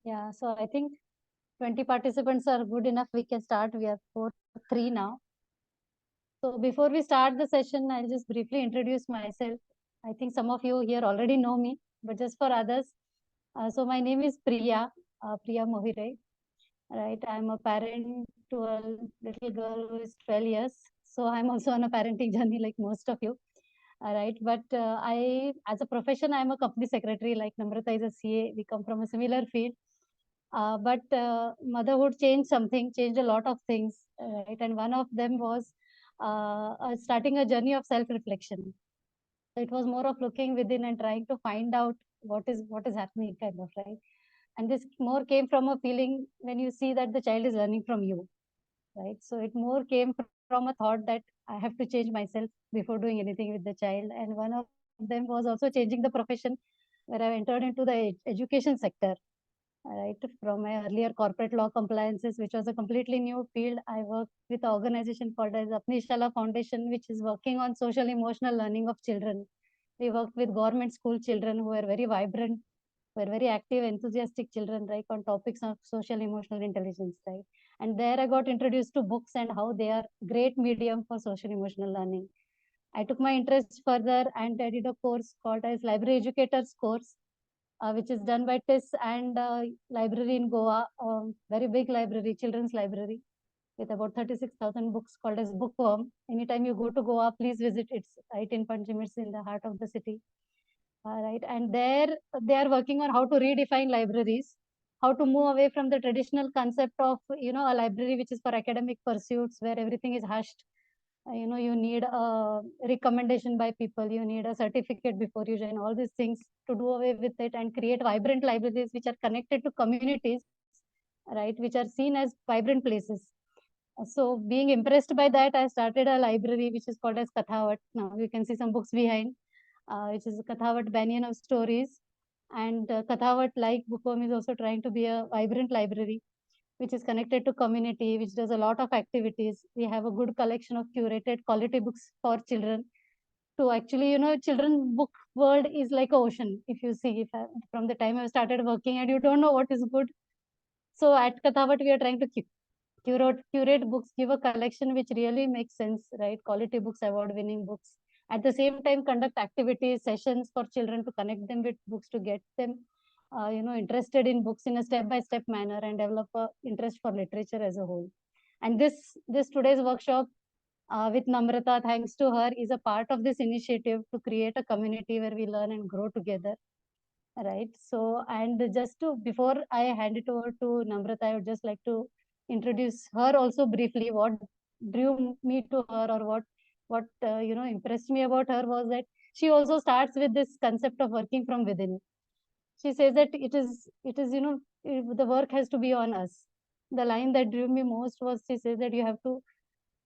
Yeah, so I think 20 participants are good enough. We can start. We are 4-3 now. So before we start the session, I'll just briefly introduce myself. I think some of you here already know me, but just for others. So my name is Priya Mohire. Right, I'm a parent to a little girl who is 12 years. So I'm also on a parenting journey like most of you. All right, but as a profession, I'm a company secretary. Like Namrata is a CA. We come from a similar field. But motherhood changed a lot of things, right? And one of them was starting a journey of self-reflection. So it was more of looking within and trying to find out what is happening, kind of, right? And this more came from a feeling when you see that the child is learning from you, right? So it more came from a thought that I have to change myself before doing anything with the child. And one of them was also changing the profession, where I entered into the education sector, right? From my earlier corporate law compliances, which was a completely new field. I worked with an organization called as Apni Shala Foundation, which is working on social emotional learning of children. We worked with government school children who are very vibrant, were very active, enthusiastic children, right, on topics of social emotional intelligence, right? And there I got introduced to books and how they are great medium for social emotional learning. I took my interest further and I did a course called as Library Educators course, which is done by TIS and library in Goa, very big library, children's library, with about 36,000 books called as Bookworm. Anytime you go to Goa, please visit. It's right in Panchim, it's in the heart of the city. Right, and there they are working on how to redefine libraries, how to move away from the traditional concept of a library which is for academic pursuits where everything is hushed. You need a recommendation by people, you need a certificate before you join, all these things, to do away with it and create vibrant libraries which are connected to communities, right, which are seen as vibrant places. So being impressed by that, I started a library which is called as Kathavat. Now you can see some books behind, which is Kathavat Banyan of Stories. And Kathavat, like Bookworm, is also trying to be a vibrant library which is connected to community, which does a lot of activities. We have a good collection of curated quality books for children. To actually, children book world is like an ocean. If you see, from the time I started working and you don't know what is good. So at Kathavat, we are trying to curate books, give a collection which really makes sense, right? Quality books, award-winning books. At the same time, conduct activities, sessions for children to connect them with books, to get them, interested in books in a step-by-step manner and develop a interest for literature as a whole. And this today's workshop with Namrata, thanks to her, is a part of this initiative to create a community where we learn and grow together. Right. So, and just to, before I hand it over to Namrata, I would just like to introduce her also briefly. What drew me to her, or what impressed me about her, was that she also starts with this concept of working from within. She says that the work has to be on us. The line that drew me most was, she says that you have to,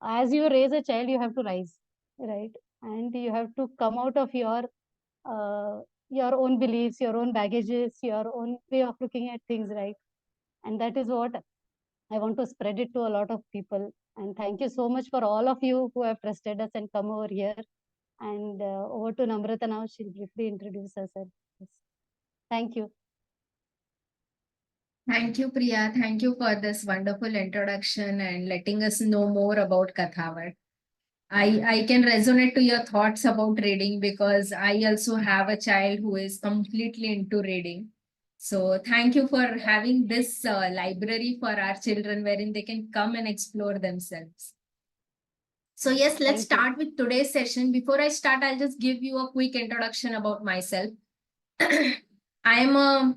as you raise a child, you have to rise, right? And you have to come out of uh, your own beliefs, your own baggages, your own way of looking at things, right? And that is what I want to spread it to a lot of people. And thank you so much for all of you who have trusted us and come over here. And over to Namrata now. She'll briefly introduce herself. Yes. Thank you. Thank you, Priya. Thank you for this wonderful introduction and letting us know more about Kathavat. I can resonate to your thoughts about reading because I also have a child who is completely into reading. So thank you for having this library for our children wherein they can come and explore themselves. So yes, let's start with today's session. Before I start, I'll just give you a quick introduction about myself. I am a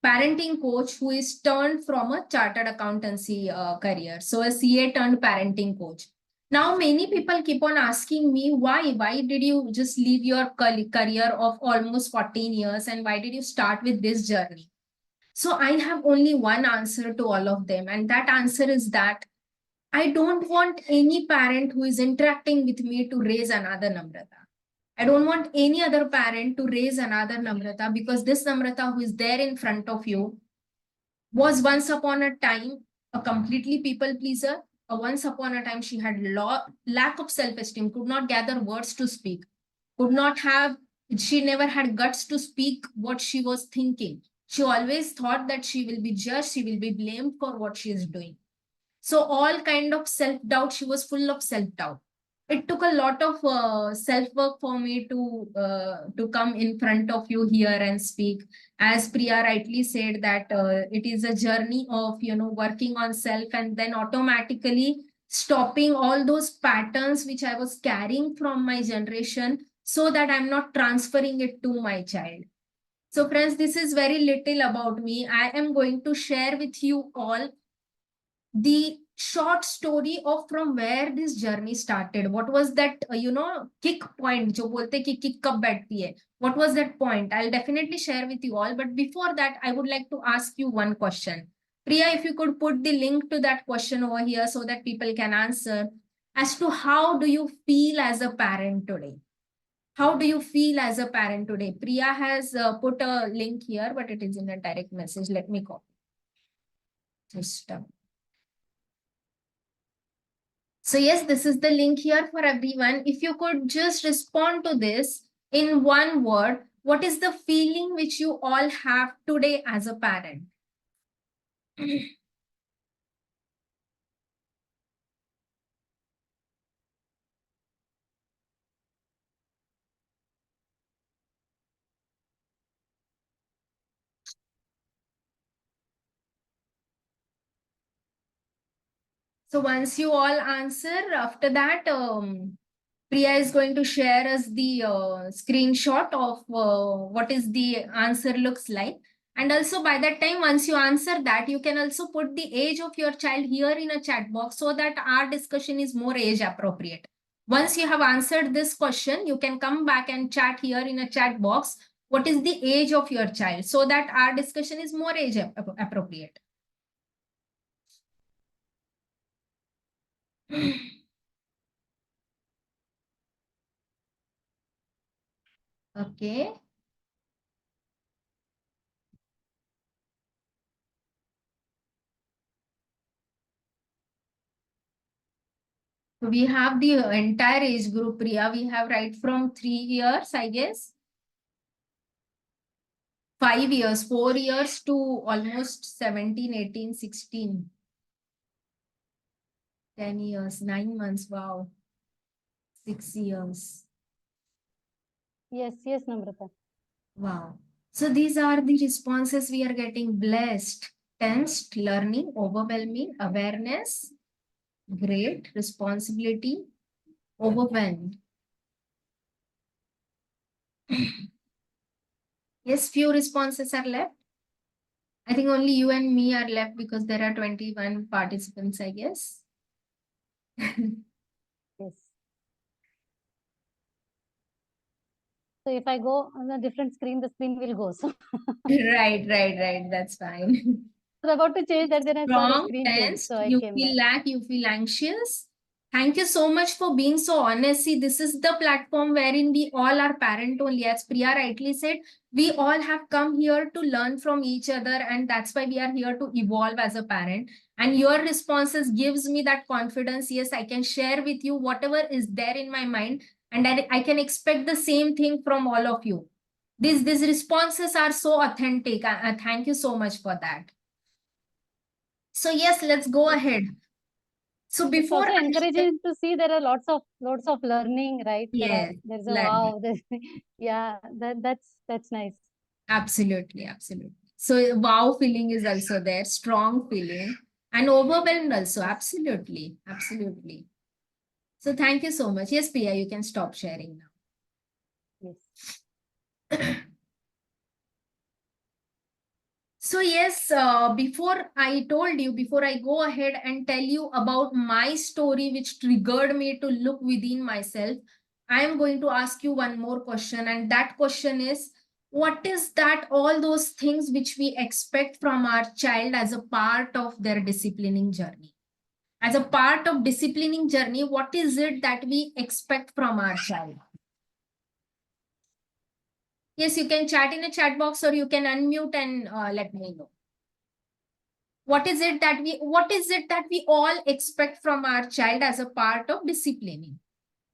parenting coach who is turned from a chartered accountancy career. So a CA turned parenting coach. Now, many people keep on asking me, why did you just leave your career of almost 14 years and why did you start with this journey? So I have only one answer to all of them. And that answer is that I don't want any parent who is interacting with me to raise another Namrata. I don't want any other parent to raise another Namrata because this Namrata who is there in front of you was once upon a time a completely people pleaser. Once upon a time, she had lack of self-esteem, could not gather words to speak, she never had guts to speak what she was thinking. She always thought that she will be judged, she will be blamed for what she is doing. So all kind of self-doubt, she was full of self-doubt. It took a lot of self-work for me to come in front of you here and speak. As Priya rightly said, that it is a journey of, working on self and then automatically stopping all those patterns which I was carrying from my generation so that I'm not transferring it to my child. So friends, this is very little about me. I am going to share with you all the short story of from where this journey started. What was that, kick point, jo bolte ki kick kab baithti hai. What was that point? I'll definitely share with you all. But before that, I would like to ask you one question. Priya, if you could put the link to that question over here so that people can answer as to how do you feel as a parent today? How do you feel as a parent today? Priya has put a link here, but it is in a direct message. Let me copy. Just So yes, this is the link here for everyone. If you could just respond to this in one word, what is the feeling which you all have today as a parent? So once you all answer, after that, Priya is going to share us the screenshot of what is the answer looks like. And also by that time, once you answer that, you can also put the age of your child here in a chat box so that our discussion is more age appropriate. Once you have answered this question, you can come back and chat here in a chat box. What is the age of your child so that our discussion is more age appropriate. Okay. We have the entire age group, Priya. We have right from 3 years, I guess. 5 years, 4 years to almost 17, 18, 16. 10 years, 9 months. Wow. 6 years. Yes, Namrata. Wow. So these are the responses we are getting: blessed, tensed, learning, overwhelming, awareness, great, responsibility, overwhelmed. Yes, few responses are left. I think only you and me are left because there are 21 participants, I guess. Yes. So if I go on a different screen, the screen will go. So Right. That's fine. I was about to change that, then I saw the Strong, screen change. tensed, So I you came feel back. lack, you feel anxious. Thank you so much for being so honest. See, this is the platform wherein we all are parent only. As Priya rightly said, we all have come here to learn from each other, and that's why we are here to evolve as a parent. And your responses gives me that confidence. Yes, I can share with you whatever is there in my mind, and I can expect the same thing from all of you. These responses are so authentic. Thank you so much for that. So yes, let's go ahead. So It's before also I share, encouraging to see there are lots of learning, right? yes, There's a learning. wow. Yeah, that's nice. Absolutely. So wow feeling is also there, strong feeling, and overwhelmed also. Absolutely. So thank you so much. Yes, Pia, you can stop sharing Yes. now. So yes, before I go ahead and tell you about my story, which triggered me to look within myself, I am going to ask you one more question. And that question is, what is that all those things which we expect from our child as a part of their disciplining journey? As a part of disciplining journey, what is it that we expect from our child? Yes, you can chat in a chat box or you can unmute and let me know. What is it that we all expect from our child as a part of disciplining?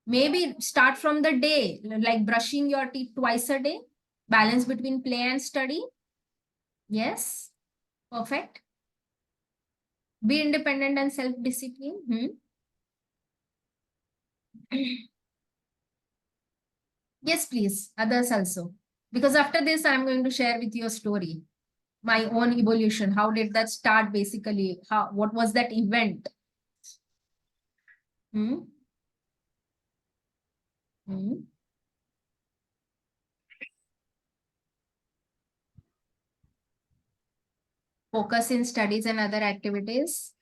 Maybe start from the day, like brushing your teeth twice a day, balance between play and study. Yes, perfect. Be independent and self-discipline. Yes, please. Others also. Because after this, I'm going to share with you a story. My own evolution. How did that start basically? What was that event? Hmm? Hmm? Focus in studies and other activities.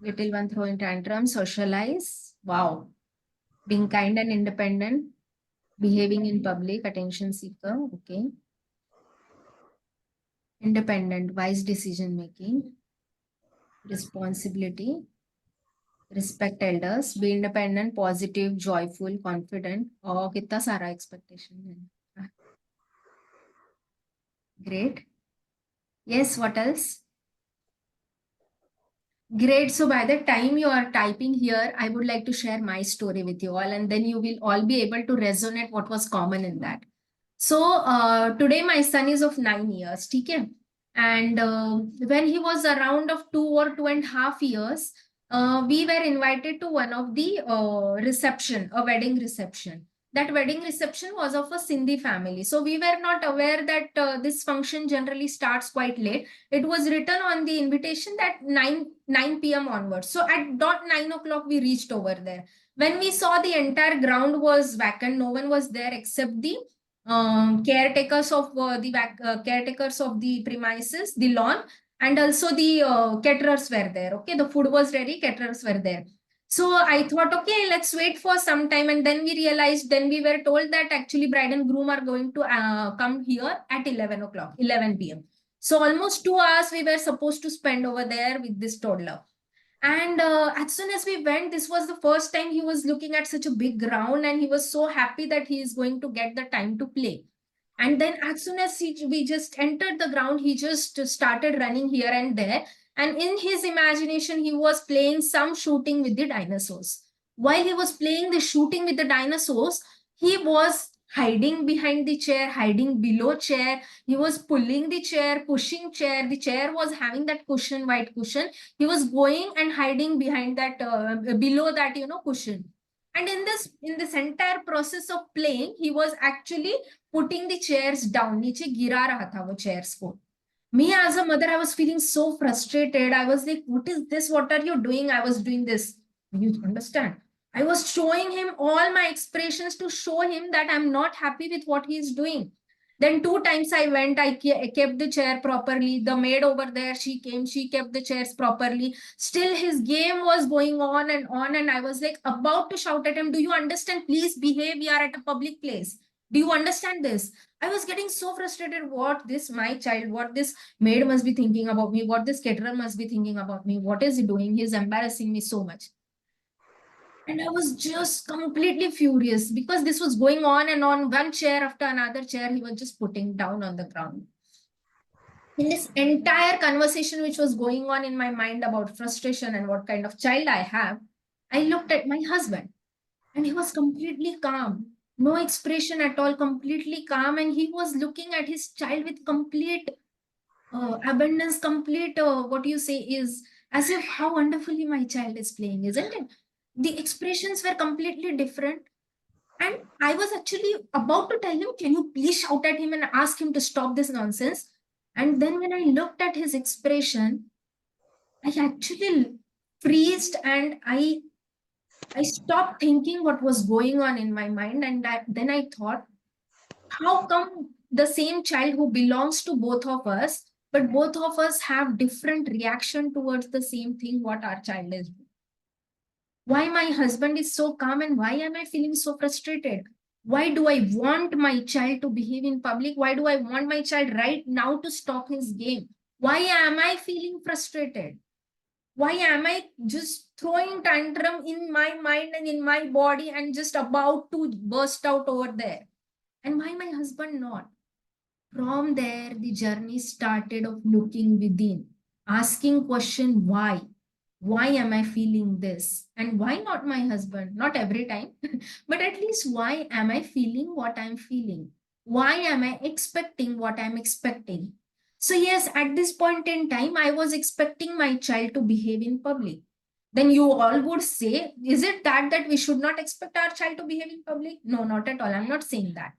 Little one throwing tantrums, socialize. Wow. Being kind and independent. Behaving in public, attention seeker. Okay. Independent, wise decision making. Responsibility. Respect elders. Be independent, positive, joyful, confident. Oh, कितना सारा expectation है. Great. Yes, what else? Great. So by the time you are typing here, I would like to share my story with you all, and then you will all be able to resonate what was common in that. So today my son is of 9 years, okay? And when he was around of 2 or 2.5 years, we were invited to one of the reception, a wedding reception. That wedding reception was of a Sindhi family. So we were not aware that this function generally starts quite late. It was written on the invitation that 9 p.m. onwards. So at dot 9 o'clock, we reached over there. When we saw the entire ground was vacant, no one was there except the caretakers of caretakers of the premises, the lawn, and also the caterers were there. Okay, the food was ready, caterers were there. So I thought, okay, let's wait for some time, and then we realized, then we were told that actually bride and groom are going to come here at 11 o'clock, 11 p.m. So almost 2 hours we were supposed to spend over there with this toddler. And as soon as we went, this was the first time he was looking at such a big ground, and he was so happy that he is going to get the time to play. And then as soon as we just entered the ground, he just started running here and there. And in his imagination, he was playing some shooting with the dinosaurs. While he was playing the shooting with the dinosaurs, he was hiding behind the chair, hiding below chair. He was pulling the chair, pushing chair. The chair was having that cushion, white cushion. He was going and hiding behind that, below that, cushion. And in this entire process of playing, he was actually putting the chairs down. नीचे गिरा रहा था वो chairs को. Me as a mother, I was feeling so frustrated. I was like, what is this? What are you doing? I was doing this. You understand? I was showing him all my expressions to show him that I'm not happy with what he is doing. Then 2 times I went, I kept the chair properly. The maid over there, she came, she kept the chairs properly. Still his game was going on. And I was like about to shout at him, do you understand? Please behave. We are at a public place. Do you understand this? I was getting so frustrated. What this maid must be thinking about me, what this caterer must be thinking about me. What is he doing? He's embarrassing me so much. And I was just completely furious because this was going on and on, one chair after another chair, he was just putting down on the ground. In this entire conversation, which was going on in my mind about frustration and what kind of child I have, I looked at my husband and he was completely calm, no expression at all, completely calm. And he was looking at his child with complete abundance, complete, what you say is as if how wonderfully my child is playing, isn't it? The expressions were completely different. And I was actually about to tell him, can you please shout at him and ask him to stop this nonsense? And then when I looked at his expression, I actually freezed and I stopped thinking what was going on in my mind. And then I thought, how come the same child who belongs to both of us, but both of us have different reaction towards the same thing what our child is doing? Why my husband is so calm and why am I feeling so frustrated? Why do I want my child to behave in public? Why do I want my child right now to stop his game? Why am I feeling frustrated? Why am I just throwing tantrum in my mind and in my body and just about to burst out over there? And why my husband not? From there, the journey started of looking within, asking question why? Why am I feeling this? And why not my husband? Not every time, but at least why am I feeling what I'm feeling? Why am I expecting what I'm expecting? So yes, at this point in time, I was expecting my child to behave in public. Then you all would say, is it that we should not expect our child to behave in public? No, not at all. I'm not saying that.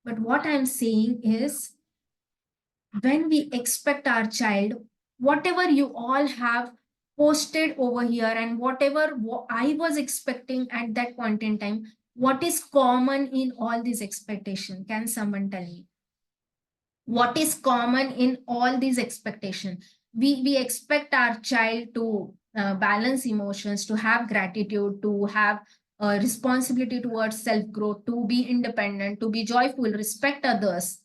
But what I'm saying is, when we expect our child, whatever you all have posted over here and whatever I was expecting at that point in time, what is common in all these expectations? Can someone tell me? What is common in all these expectations? We expect our child to balance emotions, to have gratitude, to have responsibility towards self growth, to be independent, to be joyful, respect others,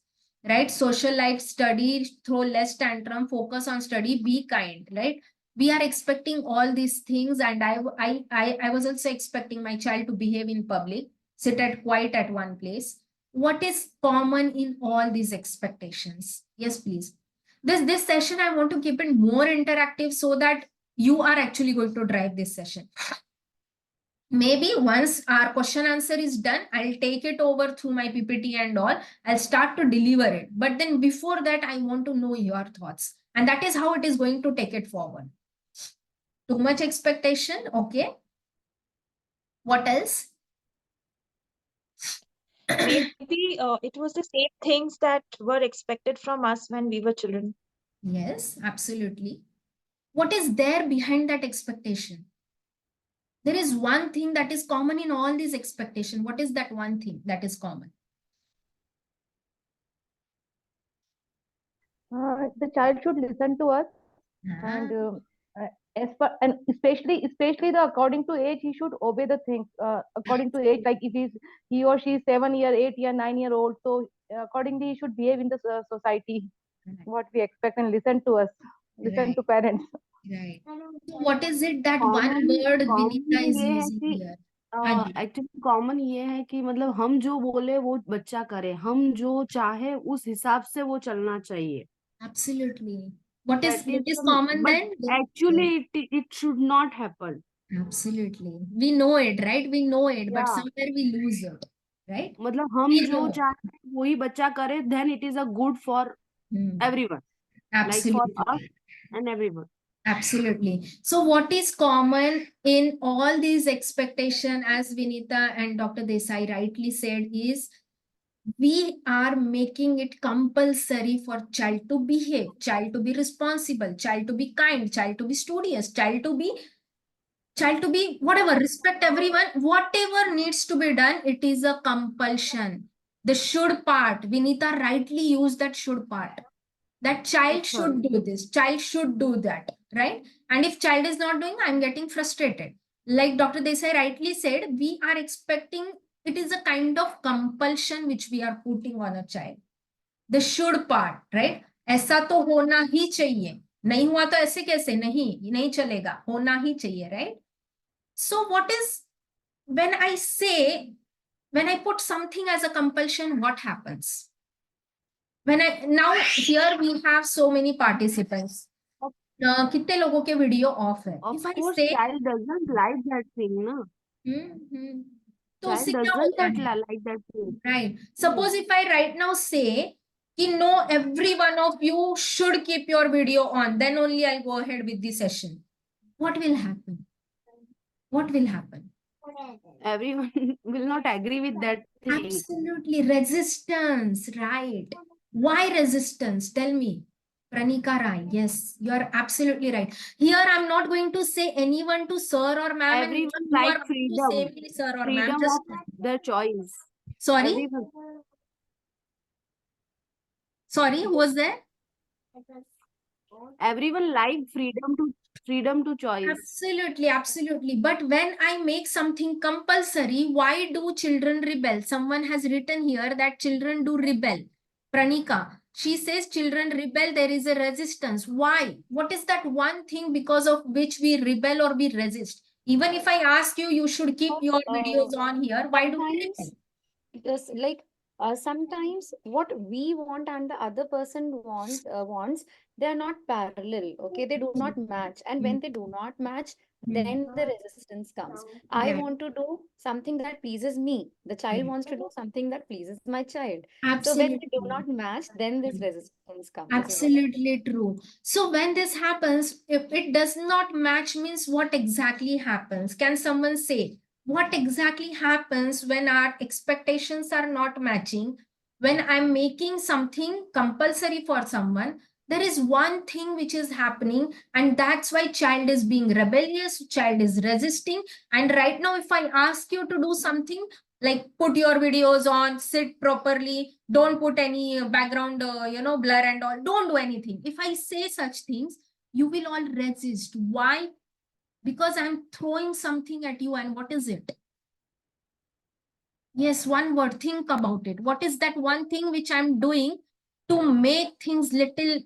right? Social life, study, throw less tantrum, focus on study, be kind, right? We are expecting all these things, and I was also expecting my child to behave in public, sit at quiet at one place. What is common in all these expectations? Yes, please. This session, I want to keep it more interactive so that you are actually going to drive this session. Maybe once our question answer is done, I'll take it over through my PPT and all. I'll start to deliver it. But then before that, I want to know your thoughts. And that is how it is going to take it forward. Too much expectation. Okay. What else? Maybe it was the same things that were expected from us when we were children. Yes, absolutely. What is there behind that expectation? There is one thing that is common in all these expectations. What is that one thing that is common? The child should listen to us, and and especially the according to age, he should obey the things according to age. Like if he or she is 7 year, 8 year, 9 year old, so accordingly he should behave in the society. What we expect, and listen to us, listen to parents. Right. So what is it that one word Vinita is using here? Actually common ये है कि मतलब हम जो बोले वो बच्चा करे, हम जो चाहे उस हिसाब से वो चलना चाहिए. Absolutely. What That is common but then? actually it should not happen. Absolutely. We know it, right? We know it, but Yeah. somewhere we lose it, right? मतलब हम We जो know. चाहे वही बच्चा करे, then it is a good for everyone, like for us Absolutely. and everyone. Absolutely. So what is common in all these expectations, as Vinita and Dr. Desai rightly said, is we are making it compulsory for child to behave, child to be responsible, child to be kind, child to be studious, child to be whatever, respect everyone, whatever needs to be done, it is a compulsion. The should part, Vinita rightly used that should part. That child should do this, child should do that, right? And if child is not doing, I'm getting frustrated. Like Dr. Desai rightly said, we are expecting, it is a kind of compulsion which we are putting on a child. The should part, right? ऐसा तो होना ही चाहिए, नहीं हुआ तो ऐसे कैसे, नहीं चलेगा, होना ही चाहिए, right? So what is, when I put something as a compulsion, what happens? Now here we have so many participants. कितने लोगों के वीडियो ऑफ है? Of If I course, say, child doesn't like that thing, na? तो उससे Child क्या doesn't होता है? like that thing. Right. Suppose if I right now say, no, every one of you should keep your video on, then only I'll go ahead with the session. What will happen? What will happen? Everyone will not agree with that thing. Absolutely. Resistance, right? Why resistance? Tell me. Pranika Rai, yes, you are absolutely right. Here, I'm not going to say anyone to sir or ma'am. Everyone like freedom. Sir or Freedom ma'am. of their choice. Sorry? Everyone. Sorry, who was there? Everyone like freedom to choice. Absolutely, absolutely. But when I make something compulsory, why do children rebel? Someone has written here that children do rebel. Pranika, she says children rebel, there is a resistance. Why? What is that one thing because of which we rebel or we resist? Even if I ask you, you should keep your videos on here. Why do we rebel? Because sometimes what we want and the other person wants they are not parallel, okay? They do not match. And when they do not match, then the resistance comes. I Right. want to do something that pleases me. The child wants to do something that pleases my child. So when they do Absolutely. not match, then this resistance comes. This is what I Absolutely true. So when this happens, if it does not match, means what exactly happens? Can someone say what exactly happens when our expectations are not matching? When I'm making something compulsory for someone, there is one thing which is happening, and that's why child is being rebellious, child is resisting. And right now, if I ask you to do something, like put your videos on, sit properly, don't put any background blur and all, don't do anything. If I say such things, you will all resist. Why? Because I'm throwing something at you. And what is it? Yes, one word, think about it. What is that one thing which I'm doing to make things little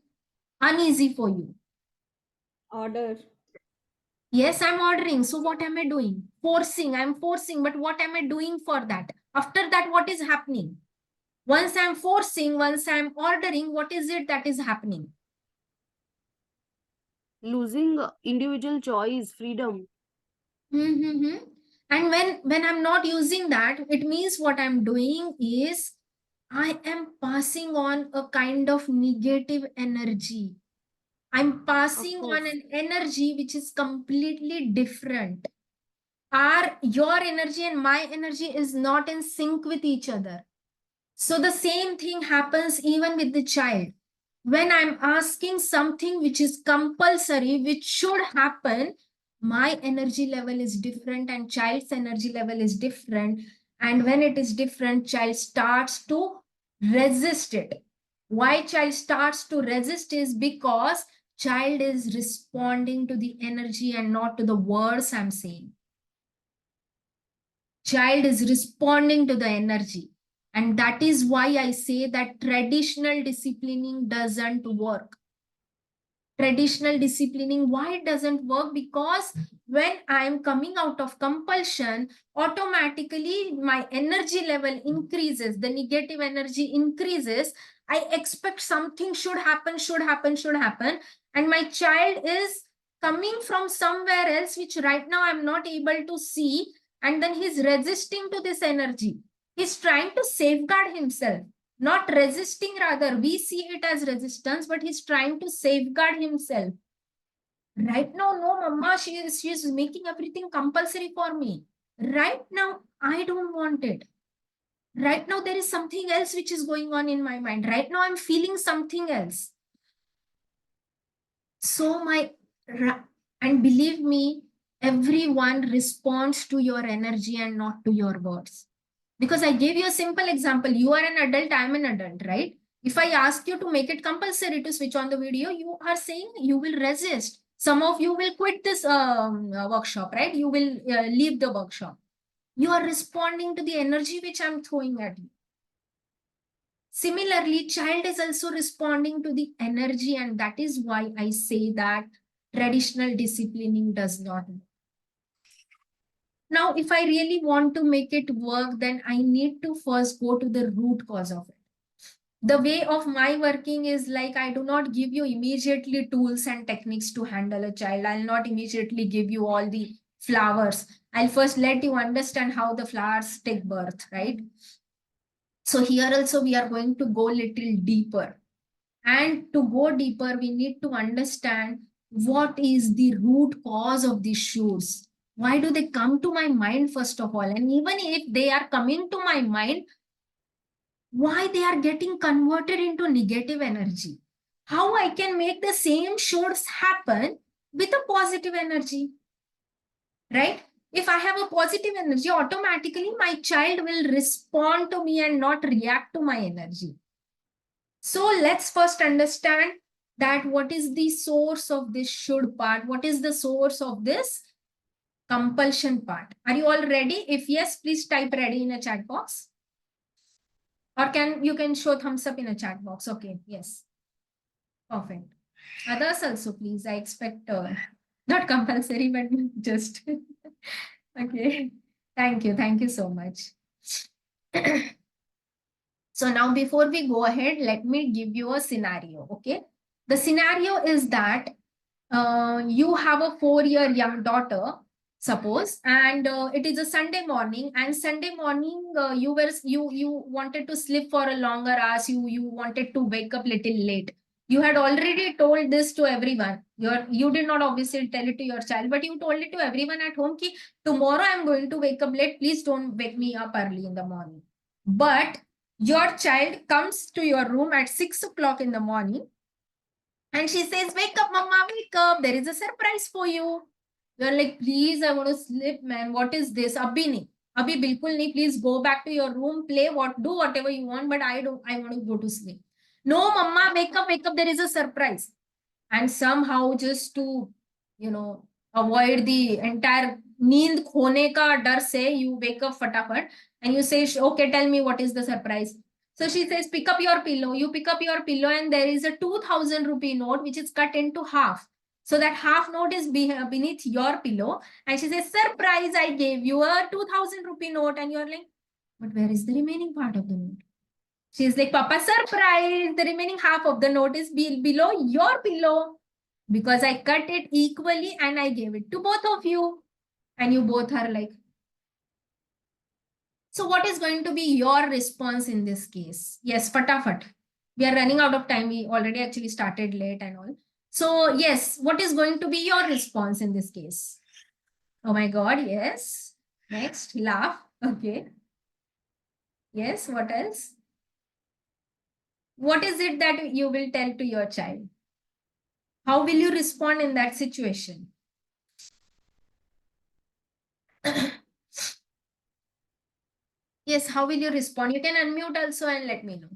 uneasy for you? Order. Yes, I'm ordering. So what am I doing? Forcing. I'm forcing. But what am I doing for that? After that, what is happening? Once I'm forcing, once I'm ordering, what is it that is happening? Losing individual choice, freedom. Mm-hmm. And when I'm not using that, it means what I'm doing is I am passing on a kind of negative energy. I'm passing on course. an energy which is completely different. Your energy and my energy is not in sync with each other. So the same thing happens even with the child. When I'm asking something which is compulsory, which should happen, my energy level is different and child's energy level is different. And when it is different, child starts to resist it. Why child starts to resist is because child is responding to the energy and not to the words I'm saying. Child is responding to the energy. And that is why I say that traditional disciplining doesn't work. Traditional disciplining, why it doesn't work? Because when I am coming out of compulsion, automatically my energy level increases, the negative energy increases. I expect something should happen, and my child is coming from somewhere else, which right now I'm not able to see, and then he's resisting to this energy. He's trying to safeguard himself, not resisting, rather we see it as resistance, but he's trying to safeguard himself. Right now, no, mama, she's making everything compulsory for me. Right now, I don't want it. Right now, there is something else which is going on in my mind. Right now, I'm feeling something else. So and believe me, everyone responds to your energy and not to your words. Because I gave you a simple example. You are an adult, I am an adult, right? If I ask you to make it compulsory to switch on the video, you are saying you will resist. Some of you will quit this workshop, right? You will leave the workshop. You are responding to the energy which I'm throwing at you. Similarly, child is also responding to the energy, and that is why I say that traditional disciplining does not work. Now, if I really want to make it work, then I need to first go to the root cause of it. The way of my working is like, I do not give you immediately tools and techniques to handle a child. I'll not immediately give you all the flowers. I'll first let you understand how the flowers take birth, right? So here also we are going to go little deeper. And to go deeper, we need to understand what is the root cause of these issues. Why do they come to my mind, first of all? And even if they are coming to my mind, why they are getting converted into negative energy? How I can make the same shows happen with a positive energy, right? If I have a positive energy, automatically my child will respond to me and not react to my energy. So let's first understand that what is the source of this should part? What is the source of this compulsion part? Are you all ready? If yes, please type ready in a chat box. Or you can show thumbs up in a chat box. Okay, yes. Perfect. Others also, please. I expect not compulsory, but just okay. Thank you. Thank you so much. So now before we go ahead, let me give you a scenario. Okay. The scenario is that you have a 4-year young daughter, suppose, and it is a Sunday morning, and Sunday morning you wanted to sleep for a longer hours, you wanted to wake up little late. You had already told this to everyone. You did not obviously tell it to your child, but you told it to everyone at home ki tomorrow I'm going to wake up late, please don't wake me up early in the morning. But your child comes to your room at 6 o'clock in the morning and she says, wake up, mama, wake up. There is a surprise for you. You're like, please, I want to sleep, man. What is this? Abhi nahi. Abhi bilkul nahi. Please go back to your room, play, do whatever you want, but I want to go to sleep. No, mama, wake up, wake up. There is a surprise. And somehow just to, avoid the entire neend khone ka dar se, you wake up fatafat and you say, okay, tell me what is the surprise. So she says, pick up your pillow. You pick up your pillow and there is a 2,000 rupee note which is cut into half. So that half note is beneath your pillow. And she says, surprise, I gave you a 2,000 rupee note. And you're like, but where is the remaining part of the note? She's like, Papa, surprise, the remaining half of the note is below your pillow because I cut it equally and I gave it to both of you. And you both are like, so what is going to be your response in this case? Yes, fatafat. We are running out of time. We already actually started late and all. So yes, what is going to be your response in this case? Oh my God, yes. Next, laugh. Okay. Yes, what else? What is it that you will tell to your child? How will you respond in that situation? Yes, how will you respond? You can unmute also and let me know.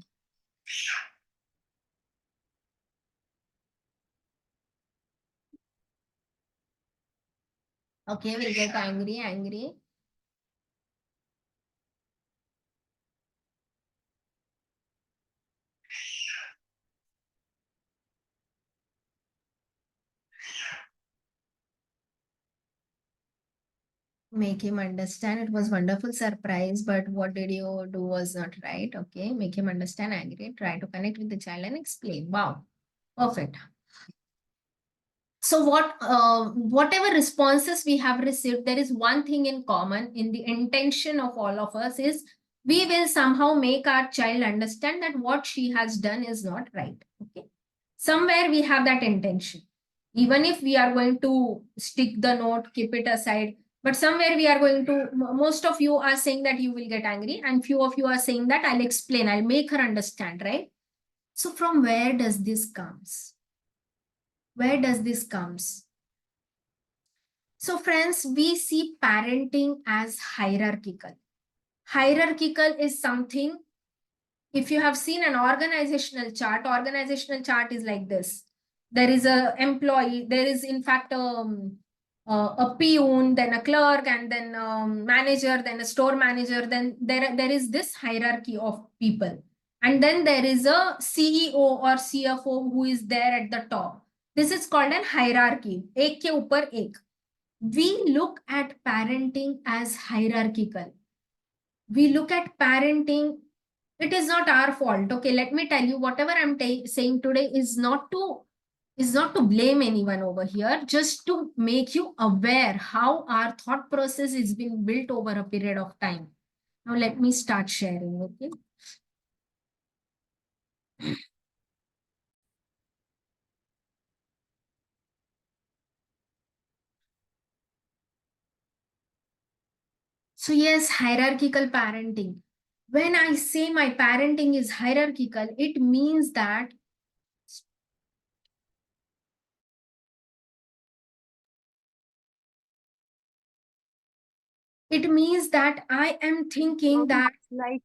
Okay, we'll get angry. Make him understand it was wonderful surprise, but what did you do was not right. Okay, make him understand, angry, try to connect with the child and explain. Wow, perfect. So whatever responses we have received, there is one thing in common in the intention of all of us is we will somehow make our child understand that what she has done is not right. Okay, somewhere we have that intention. Even if we are going to stick the note, keep it aside, but somewhere we are going to, most of you are saying that you will get angry and few of you are saying that I'll explain, I'll make her understand, right? So from where does this comes? Where does this comes? So friends, we see parenting as hierarchical. Hierarchical is something, if you have seen an organizational chart is like this. There is a employee, there is in fact a peon, then a clerk, and then manager, then a store manager, then there is this hierarchy of people. And then there is a CEO or CFO who is there at the top. This is called an hierarchy. Ek ke upar ek. We look at parenting as hierarchical. We look at parenting, it is not our fault. Okay, let me tell you, whatever I'm saying today is not to blame anyone over here, just to make you aware how our thought process is being built over a period of time. Now let me start sharing, okay? So yes, hierarchical parenting. When I say my parenting is hierarchical, it means that I am thinking that Like,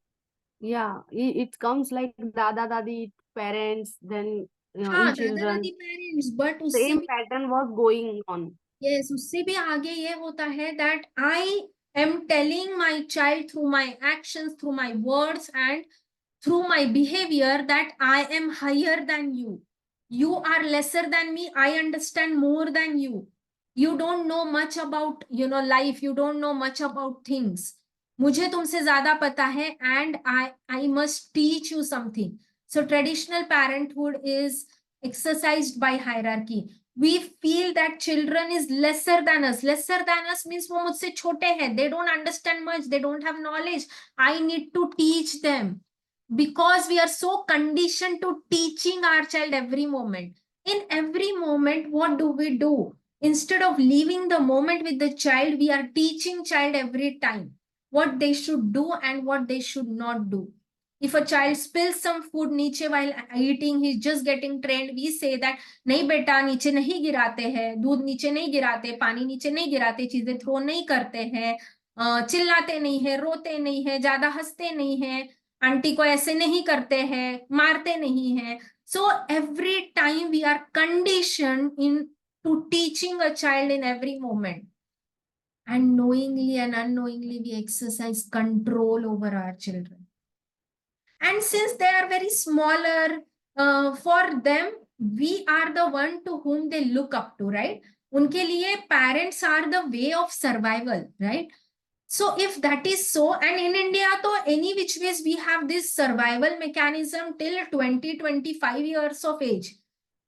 yeah, it comes like dada dadi parents, then in हाँ, दादा children. दादी parents, but उससे Same भी pattern was going on. yes, उससे भी आगे ये होता है that I am telling my child through my actions, through my words, and through my behavior that I am higher than you. You are lesser than me. I understand more than you. You don't know much about life. You don't know much about things. मुझे तुमसे ज्यादा पता है, and I must teach you something. So traditional parenthood is exercised by hierarchy. We feel that children is lesser than us. Lesser than us means वो मुझसे छोटे हैं. They don't understand much. They don't have knowledge. I need to teach them. Because we are so conditioned to teaching our child every moment. In every moment, what do? Instead of leaving the moment with the child, we are teaching child every time what they should do and what they should not do. If a child spills some food niche while eating, he's just getting trained. We say that, नहीं बेटा नीचे नहीं गिराते हैं, दूध नीचे नहीं गिराते, पानी नीचे नहीं गिराते, चीजें थ्रो नहीं करते हैं, चिल्लाते नहीं है, रोते नहीं है, ज्यादा हंसते नहीं है, आंटी को ऐसे नहीं करते हैं, मारते नहीं है. So every time we are conditioned to teaching a child in every moment. And knowingly and unknowingly we exercise control over our children. And since they are very smaller, for them, we are the one to whom they look up to, right? Unke liye parents are the way of survival, right? So if that is so, and in India, to any which ways we have this survival mechanism till 20-25 years of age.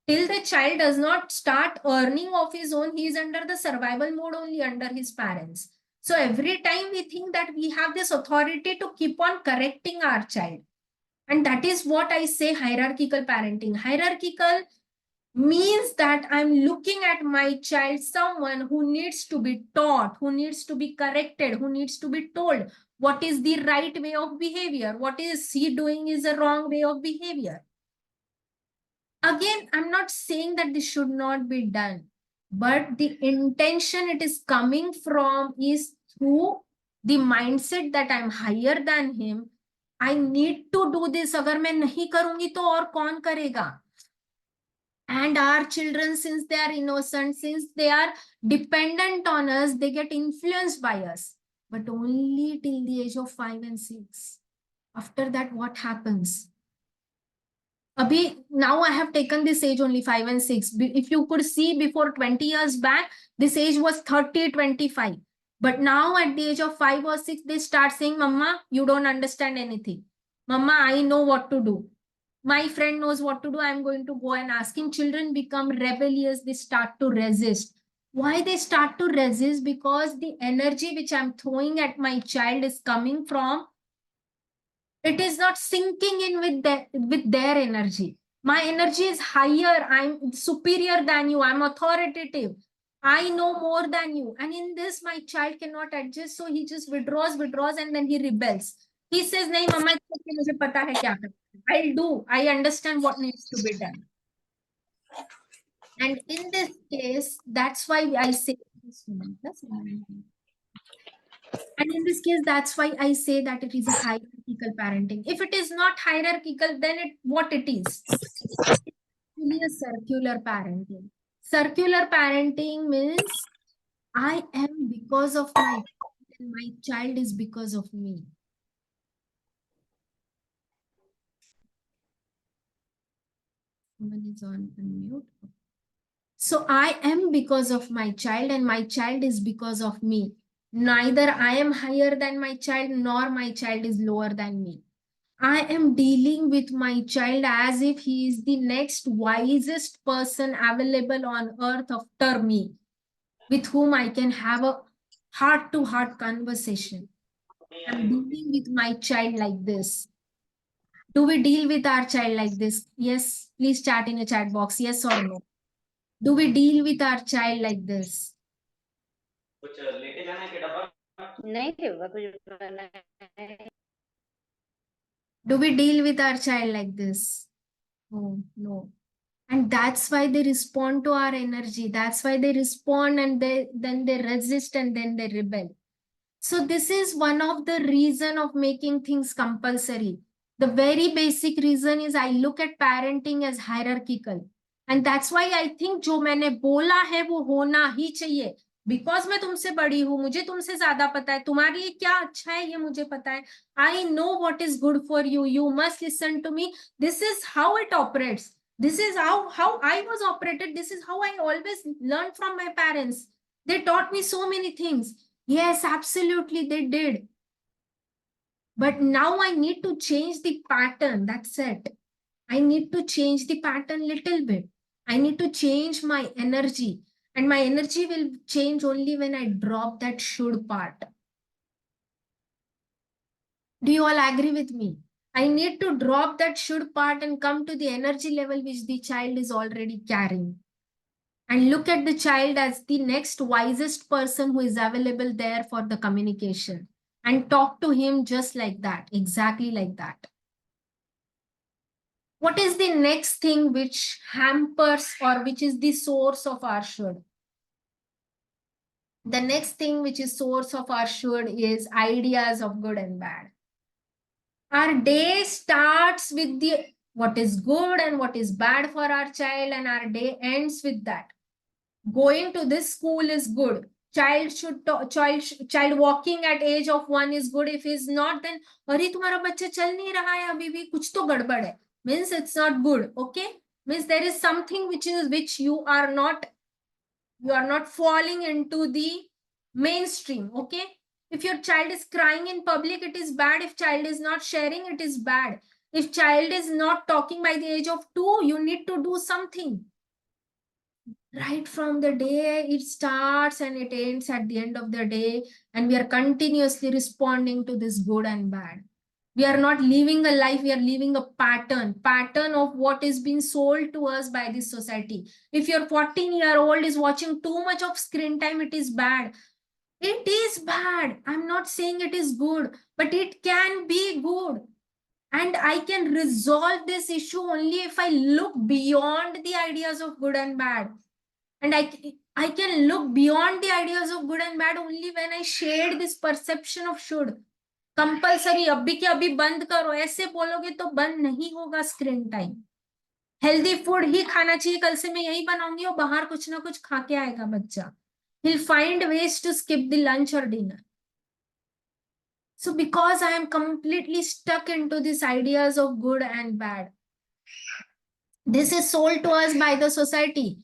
Till the child does not start earning of his own, he is under the survival mode only under his parents. So every time we think that we have this authority to keep on correcting our child. And that is what I say hierarchical parenting. Hierarchical means that I'm looking at my child, someone who needs to be taught, who needs to be corrected, who needs to be told what is the right way of behavior, what is he doing is a wrong way of behavior. Again, I'm not saying that this should not be done, but the intention it is coming from is through the mindset that I'm higher than him. I need to do this. अगर मैं नहीं करूंगी तो और कौन करेगा? And our children, since they are innocent, since they are dependent on us, they get influenced by us. But only till the age of 5 and 6. After that, what happens? Now I have taken this age only 5 and 6. If you could see before 20 years back, this age was 30, 25. But now at the age of 5 or 6, they start saying, Mama, you don't understand anything. Mama, I know what to do. My friend knows what to do. I'm going to go and ask him. Children become rebellious. They start to resist. Why they start to resist? Because the energy which I'm throwing at my child is coming from, it is not sinking in with their energy. My energy is higher. I'm superior than you. I'm authoritative. I know more than you. And in this, my child cannot adjust. So he just withdraws, and then he rebels. He says, nahi, mama, mujhe pata hai kya karna. I'll do. I understand what needs to be done. And in this case, that's why I say this. And in this case, that's why I say that it is a hierarchical parenting. If it is not hierarchical, then what it is? It's really a circular parenting. Circular parenting means I am because of my child and my child is because of me. Someone is on unmute. So I am because of my child and my child is because of me. Neither I am higher than my child nor my child is lower than me. I am dealing with my child as if he is the next wisest person available on earth after me, with whom I can have a heart-to-heart conversation. I'm dealing with my child like this. Do we deal with our child like this? Yes, please chat in a chat box, yes or no. Do we deal with our child like this? Do we deal with our child like this? Oh, no. And that's why they respond to our energy. That's why they respond and then they resist and then they rebel. So this is one of the reason of making things compulsory. The very basic reason is I look at parenting as hierarchical. And that's why I think जो मैंने बोला है वो होना ही चाहिए. Because मैं तुमसे बड़ी हूँ, मुझे तुमसे ज्यादा पता है, तुम्हारे लिए क्या अच्छा है ये मुझे पता है. I know what is good for you. You must listen to me. This is how it operates. This is how I was operated. This is how I always learned from my parents. They taught me so many things. Yes, absolutely, they did. But now I need to change the pattern. That's it. I need to change the pattern little bit. I need to change my energy. And my energy will change only when I drop that should part. Do you all agree with me? I need to drop that should part and come to the energy level which the child is already carrying. And look at the child as the next wisest person who is available there for the communication. And talk to him just like that, exactly like that. What is the next thing which hampers or which is the source of our should? The next thing which is source of our should is ideas of good and bad. Our day starts with the what is good and what is bad for our child, and our day ends with that. Going to this school is good. Child walking at age of 1 is good. If he's not, then अरे तुम्हारा बच्चा चल नहीं रहा है अभी भी, कुछ तो गड़बड़ है. Means it's not good. Okay, means there is something which you are not falling into the mainstream. Okay, if your child is crying in public, it is bad. If child is not sharing, it is bad. If child is not talking by the age of 2, you need to do something. Right from the day it starts and it ends at the end of the day, and we are continuously responding to this good and bad. We are not living a life, we are living a pattern of what is being sold to us by this society. If your 14-year-old is watching too much of screen time, it is bad. It is bad. I'm not saying it is good, but it can be good. And I can resolve this issue only if I look beyond the ideas of good and bad. And I can look beyond the ideas of good and bad only when I shade this perception of should. Compulsory अभी के अभी बंद करो, ऐसे बोलोगे तो बंद नहीं होगा स्क्रीन टाइम. हेल्दी फूड ही खाना चाहिए, कल से मैं यही बनाऊंगी और बाहर कुछ ना कुछ खा के आएगा बच्चा. He'll find ways to skip the lunch or dinner. So because I am completely stuck into these ideas of good and bad, this is sold to us by the society.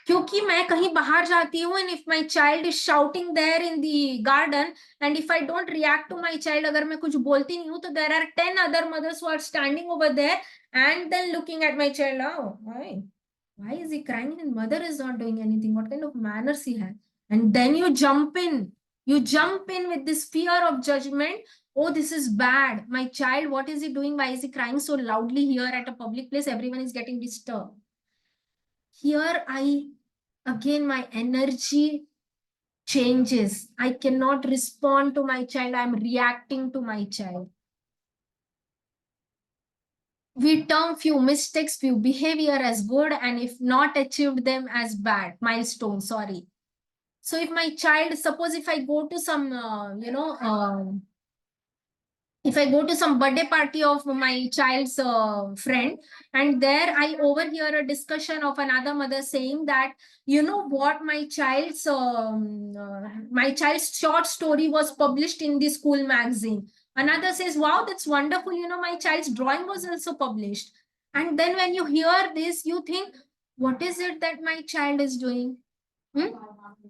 क्योंकि मैं कहीं बाहर जाती हूँ and if my child is shouting there in the garden and if I don't react to my child, अगर मैं कुछ बोलती नहीं हूँ तो there are 10 other mothers who are standing over there and then looking at my child. Oh, why is he crying? His mother is not doing anything. What kind of manners he has? And then you jump in with this fear of judgment. Oh, this is bad. My child, what is he doing? Why is he crying so loudly here at a public place? Everyone is getting disturbed. Here again, my energy changes. I cannot respond to my child. I'm reacting to my child. We term few mistakes, few behavior as good, and if not achieved them as bad, milestone, sorry. So if my child, suppose if I go to some, if I go to some birthday party of my child's friend, and there I overhear a discussion of another mother saying that, you know what, my child's short story was published in the school magazine. Another says, wow, that's wonderful. You know, my child's drawing was also published. And then when you hear this, you think, what is it that my child is doing?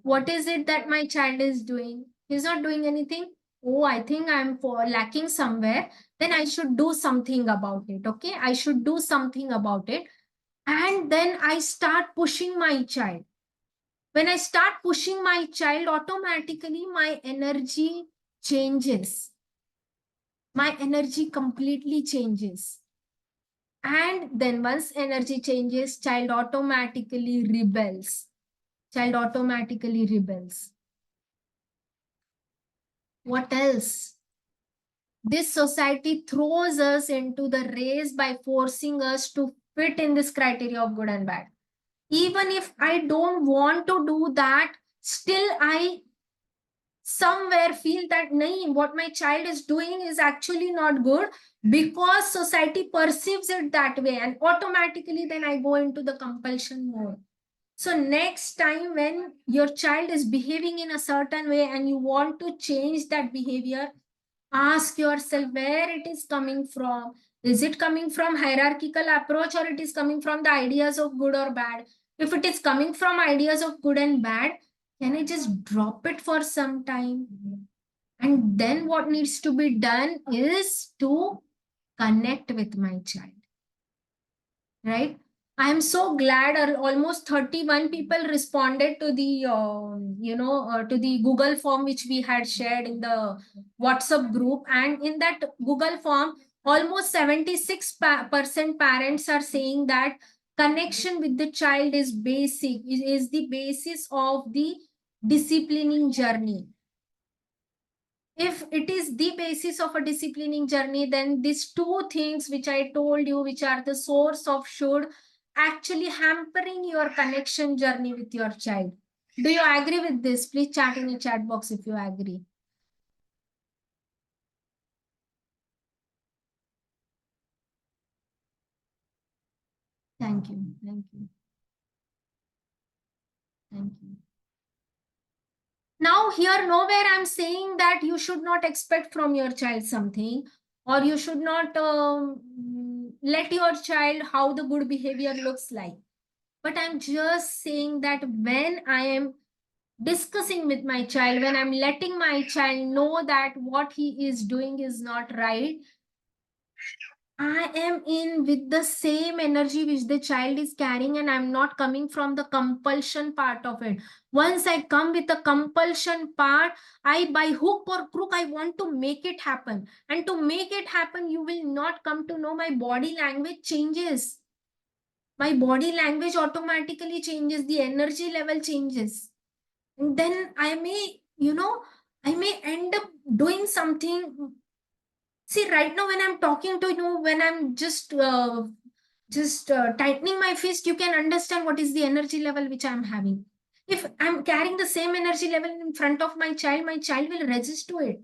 What is it that my child is doing? He's not doing anything. Oh, I think I'm lacking somewhere. Then I should do something about it. Okay, I should do something about it. And then I start pushing my child. When I start pushing my child, automatically my energy changes. My energy completely changes. And then once energy changes, child automatically rebels. Child automatically rebels. What else? This society throws us into the race by forcing us to fit in this criteria of good and bad. Even if I don't want to do that, still I somewhere feel that nahin, what my child is doing is actually not good because society perceives it that way, and automatically then I go into the compulsion mode. So next time when your child is behaving in a certain way and you want to change that behavior, ask yourself where it is coming from. Is it coming from hierarchical approach or it is coming from the ideas of good or bad? If it is coming from ideas of good and bad, can I just drop it for some time? And then what needs to be done is to connect with my child. right? I am so glad almost 31 people responded to the, to the Google form which we had shared in the WhatsApp group. And in that Google form, almost 76% parents are saying that connection with the child is basic, is the basis of the disciplining journey. If it is the basis of a disciplining journey, then these two things which I told you, which are the source of should, actually hampering your connection journey with your child. Do you agree with this? Please chat in the chat box if you agree. Thank you. Thank you. Thank you. Now here, nowhere I'm saying that you should not expect from your child something, or you should not let your child how the good behavior looks like. But I'm just saying that when I am discussing with my child, when I'm letting my child know that what he is doing is not right, I am in with the same energy which the child is carrying, and I'm not coming from the compulsion part of it. Once I come with the compulsion part, I by hook or crook, I want to make it happen. And to make it happen, you will not come to know my body language changes. My body language automatically changes, the energy level changes. And then I may, I may end up doing something. See, right now when I'm talking to you, when I'm just tightening my fist, you can understand what is the energy level which I'm having. If I'm carrying the same energy level in front of my child will resist to it.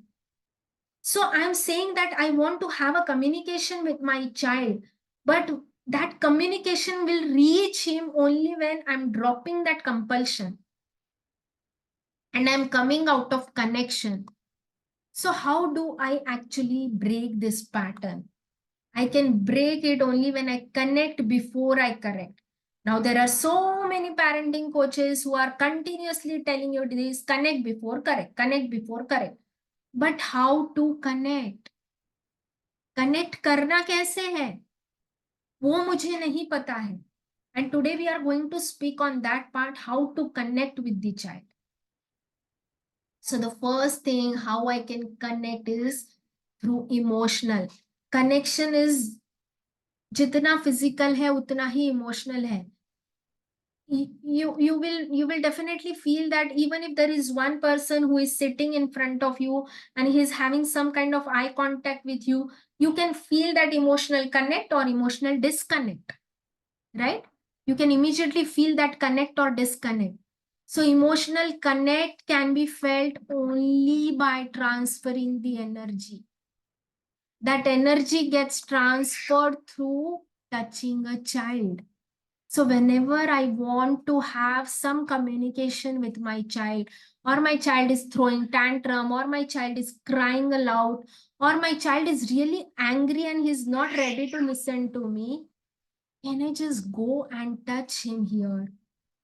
So I'm saying that I want to have a communication with my child, but that communication will reach him only when I'm dropping that compulsion and I'm coming out of connection. So how do I actually break this pattern? I can break it only when I connect before I correct. Now, there are so many parenting coaches who are continuously telling you this, connect before correct, connect before correct. But how to connect? Connect करना कैसे है? वो मुझे नहीं पता है. And today we are going to speak on that part, how to connect with the child. So the first thing how I can connect is through emotional. Connection is जितना physical है उतना ही emotional है. You will definitely feel that even if there is one person who is sitting in front of you and he is having some kind of eye contact with you, you can feel that emotional connect or emotional disconnect, right? You can immediately feel that connect or disconnect. So emotional connect can be felt only by transferring the energy. That energy gets transferred through touching a child. So whenever I want to have some communication with my child, or my child is throwing tantrum, or my child is crying aloud, or my child is really angry and he's not ready to listen to me, can I just go and touch him here?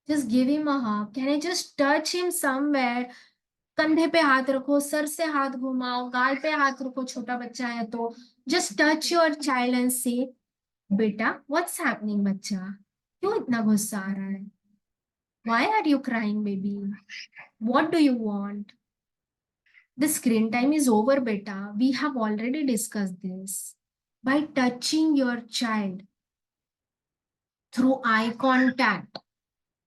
Just give him a hug. Can I just touch him somewhere? कंधे पे हाथ रखो, sir से हाथ घुमाओ, गाल पे हाथ रखो, छोटा बच्चा है तो just touch your child and say, बेटा, what's happening बच्चा? क्यों इतना गुस्सा आ रहा है? Why are you crying, baby? What do you want? The screen time is over, beta. We have already discussed this. By touching your child through eye contact,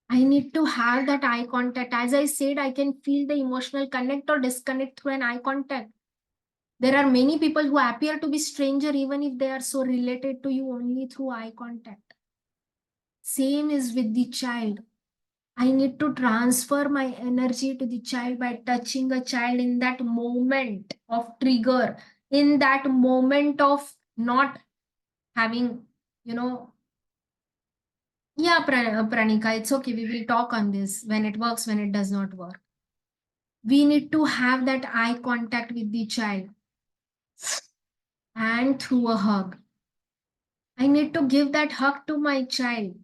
I need to have that eye contact. As I said, I can feel the emotional connect or disconnect through an eye contact. There are many people who appear to be stranger even if they are so related to you only through eye contact. Same is with the child. I need to transfer my energy to the child by touching a child in that moment of trigger, in that moment of not having, yeah, Pranika, it's okay. We will talk on this when it works, when it does not work. We need to have that eye contact with the child and through a hug. I need to give that hug to my child.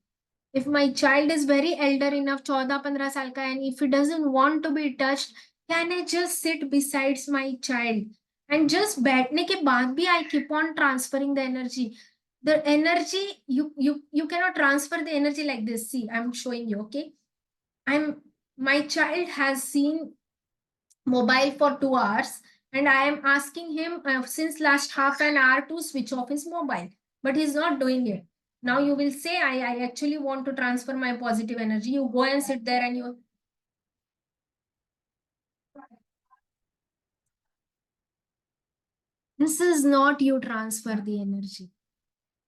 If my child is very elder enough, 14-15 साल का, and if he doesn't want to be touched, can I just sit besides my child? And just बैठने के बाद भी I keep on transferring the energy. The energy, you cannot transfer the energy like this. See, I'm showing you, okay? My child has seen mobile for 2 hours, and I am asking him since last half an hour to switch off his mobile, but he's not doing it. Now you will say, I actually want to transfer my positive energy. You go and sit there and you. This is not you transfer the energy.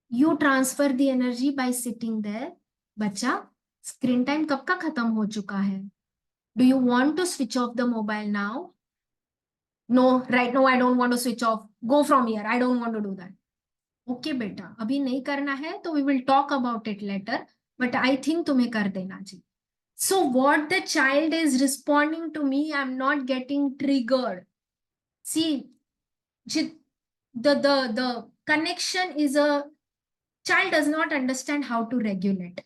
You transfer the energy by sitting there. बच्चा, screen time कब का खत्म हो चुका है? Do you want to switch off the mobile now? No, right now I don't want to switch off. Go from here. I don't want to do that. Okay, बेटा, अभी नहीं करना है तो we will talk about it later. But I think तुम्हें कर देना चाहिए. So what the child is responding to me, I'm not getting triggered. See, the connection is a child does not understand how to regulate.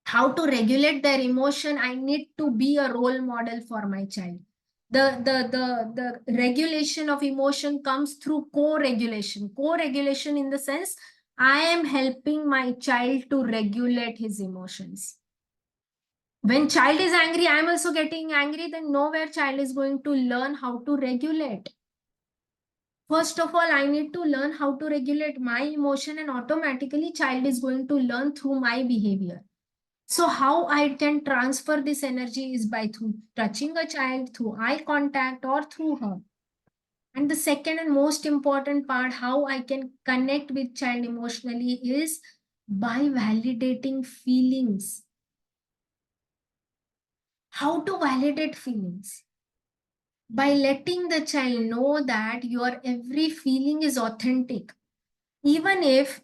How to regulate their emotion. I need to be a role model for my child. The regulation of emotion comes through co-regulation. Co-regulation in the sense, I am helping my child to regulate his emotions. When child is angry, I am also getting angry, then nowhere child is going to learn how to regulate. First of all, I need to learn how to regulate my emotion, and automatically child is going to learn through my behavior. So how I can transfer this energy is by through touching a child, through eye contact, or through her. And the second and most important part, how I can connect with child emotionally, is by validating feelings. How to validate feelings? By letting the child know that your every feeling is authentic. Even if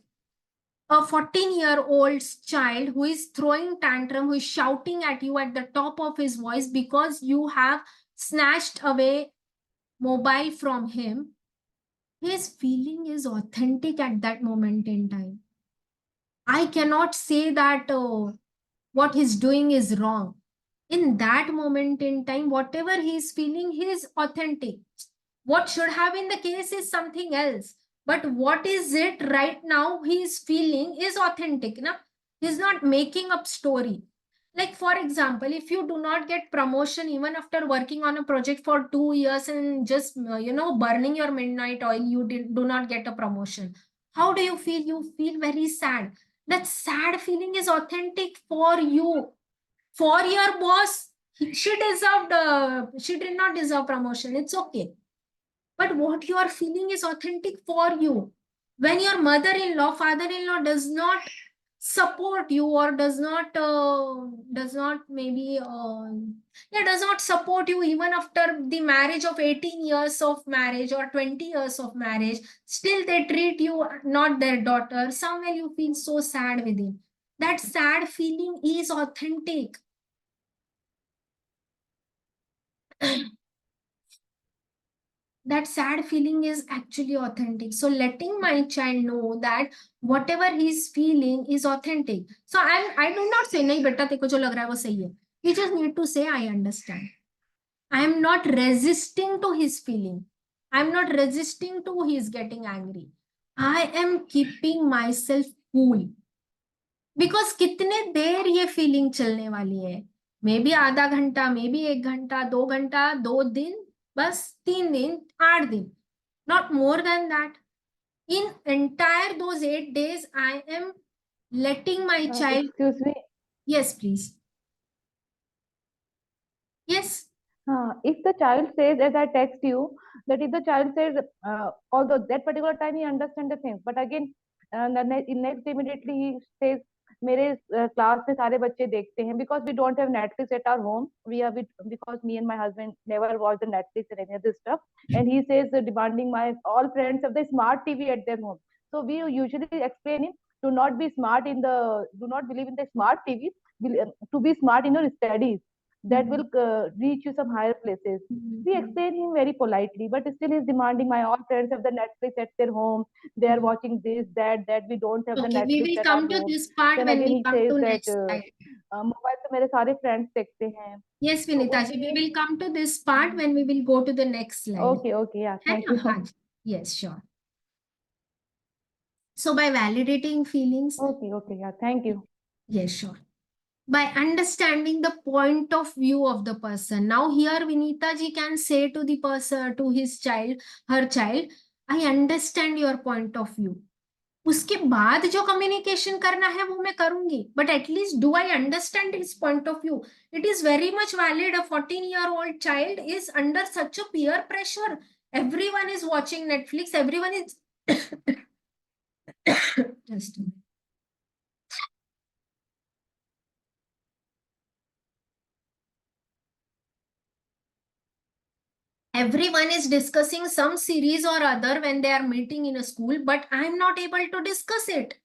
a 14-year-old child who is throwing tantrum, who is shouting at you at the top of his voice because you have snatched away mobile from him, his feeling is authentic at that moment in time. I cannot say that what he's doing is wrong. In that moment in time, whatever he's feeling, he is authentic. What should have been the case is something else. But what is it right now he's feeling is authentic. Na? He's not making up story. Like, for example, if you do not get promotion even after working on a project for 2 years and just, burning your midnight oil, you do not get a promotion. How do you feel? You feel very sad. That sad feeling is authentic for you. For your boss, she did not deserve promotion. It's okay. But what you are feeling is authentic for you. When your mother-in-law, father-in-law does not support you, or does not support you even after the marriage of 18 years of marriage or 20 years of marriage, still they treat you not their daughter, somewhere you feel so sad within. That sad feeling is authentic. That sad feeling is actually authentic. So letting my child know that whatever he's feeling is authentic. So I do not say, nahi beta, teko jo lag raha hai wo sahi hai. You just need to say, I understand. I am not resisting to his feeling. I am not resisting to his getting angry. I am keeping myself cool. Because कितने देर ये feeling चलने वाली है? May be आधा घंटा, may be 1 घंटा, 2 घंटा, 2 दिन, बस 3 दिन, 8 दिन. Not more than that. In entire those 8 days, I am letting my child. Excuse me. Yes, please. Yes. If the child says, as I text you, that if the child says, although that particular time he understands the things, but again, next immediately he says, मेरे class में सारे बच्चे देखते हैं, because we don't have Netflix at our home. Because me and my husband never watch the Netflix and any other stuff, and he says demanding my all friends have the smart TV at their home. So we usually explain him to not be smart do not believe in the smart TV, to be smart in your studies. That will reach you some higher places. We explain him very politely, but still he's demanding my all friends have the Netflix at their home. They are watching this, that. We don't have the Okay, we Netflix will at come our to home. this part Then when again we he come says to that next slide. mobile तो मेरे सारे friends देखते हैं. Yes, Vinita ji, we will come to this part when we will go to the next slide. Okay, yeah, thank you. Yes, sure. So by validating feelings, Okay, yeah, thank you. yes, sure. By understanding the point of view of the person. Now here Vinita ji can say to the person, to his child, her child, I understand your point of view. उसके बाद जो communication करना है वो मैं करूंगी, but at least do I understand his point of view. It is very much valid. A 14-year-old child is under such a peer pressure. Everyone is watching Netflix, everyone is just a minute. Everyone is discussing some series or other when they are meeting in a school, but I am not able to discuss it.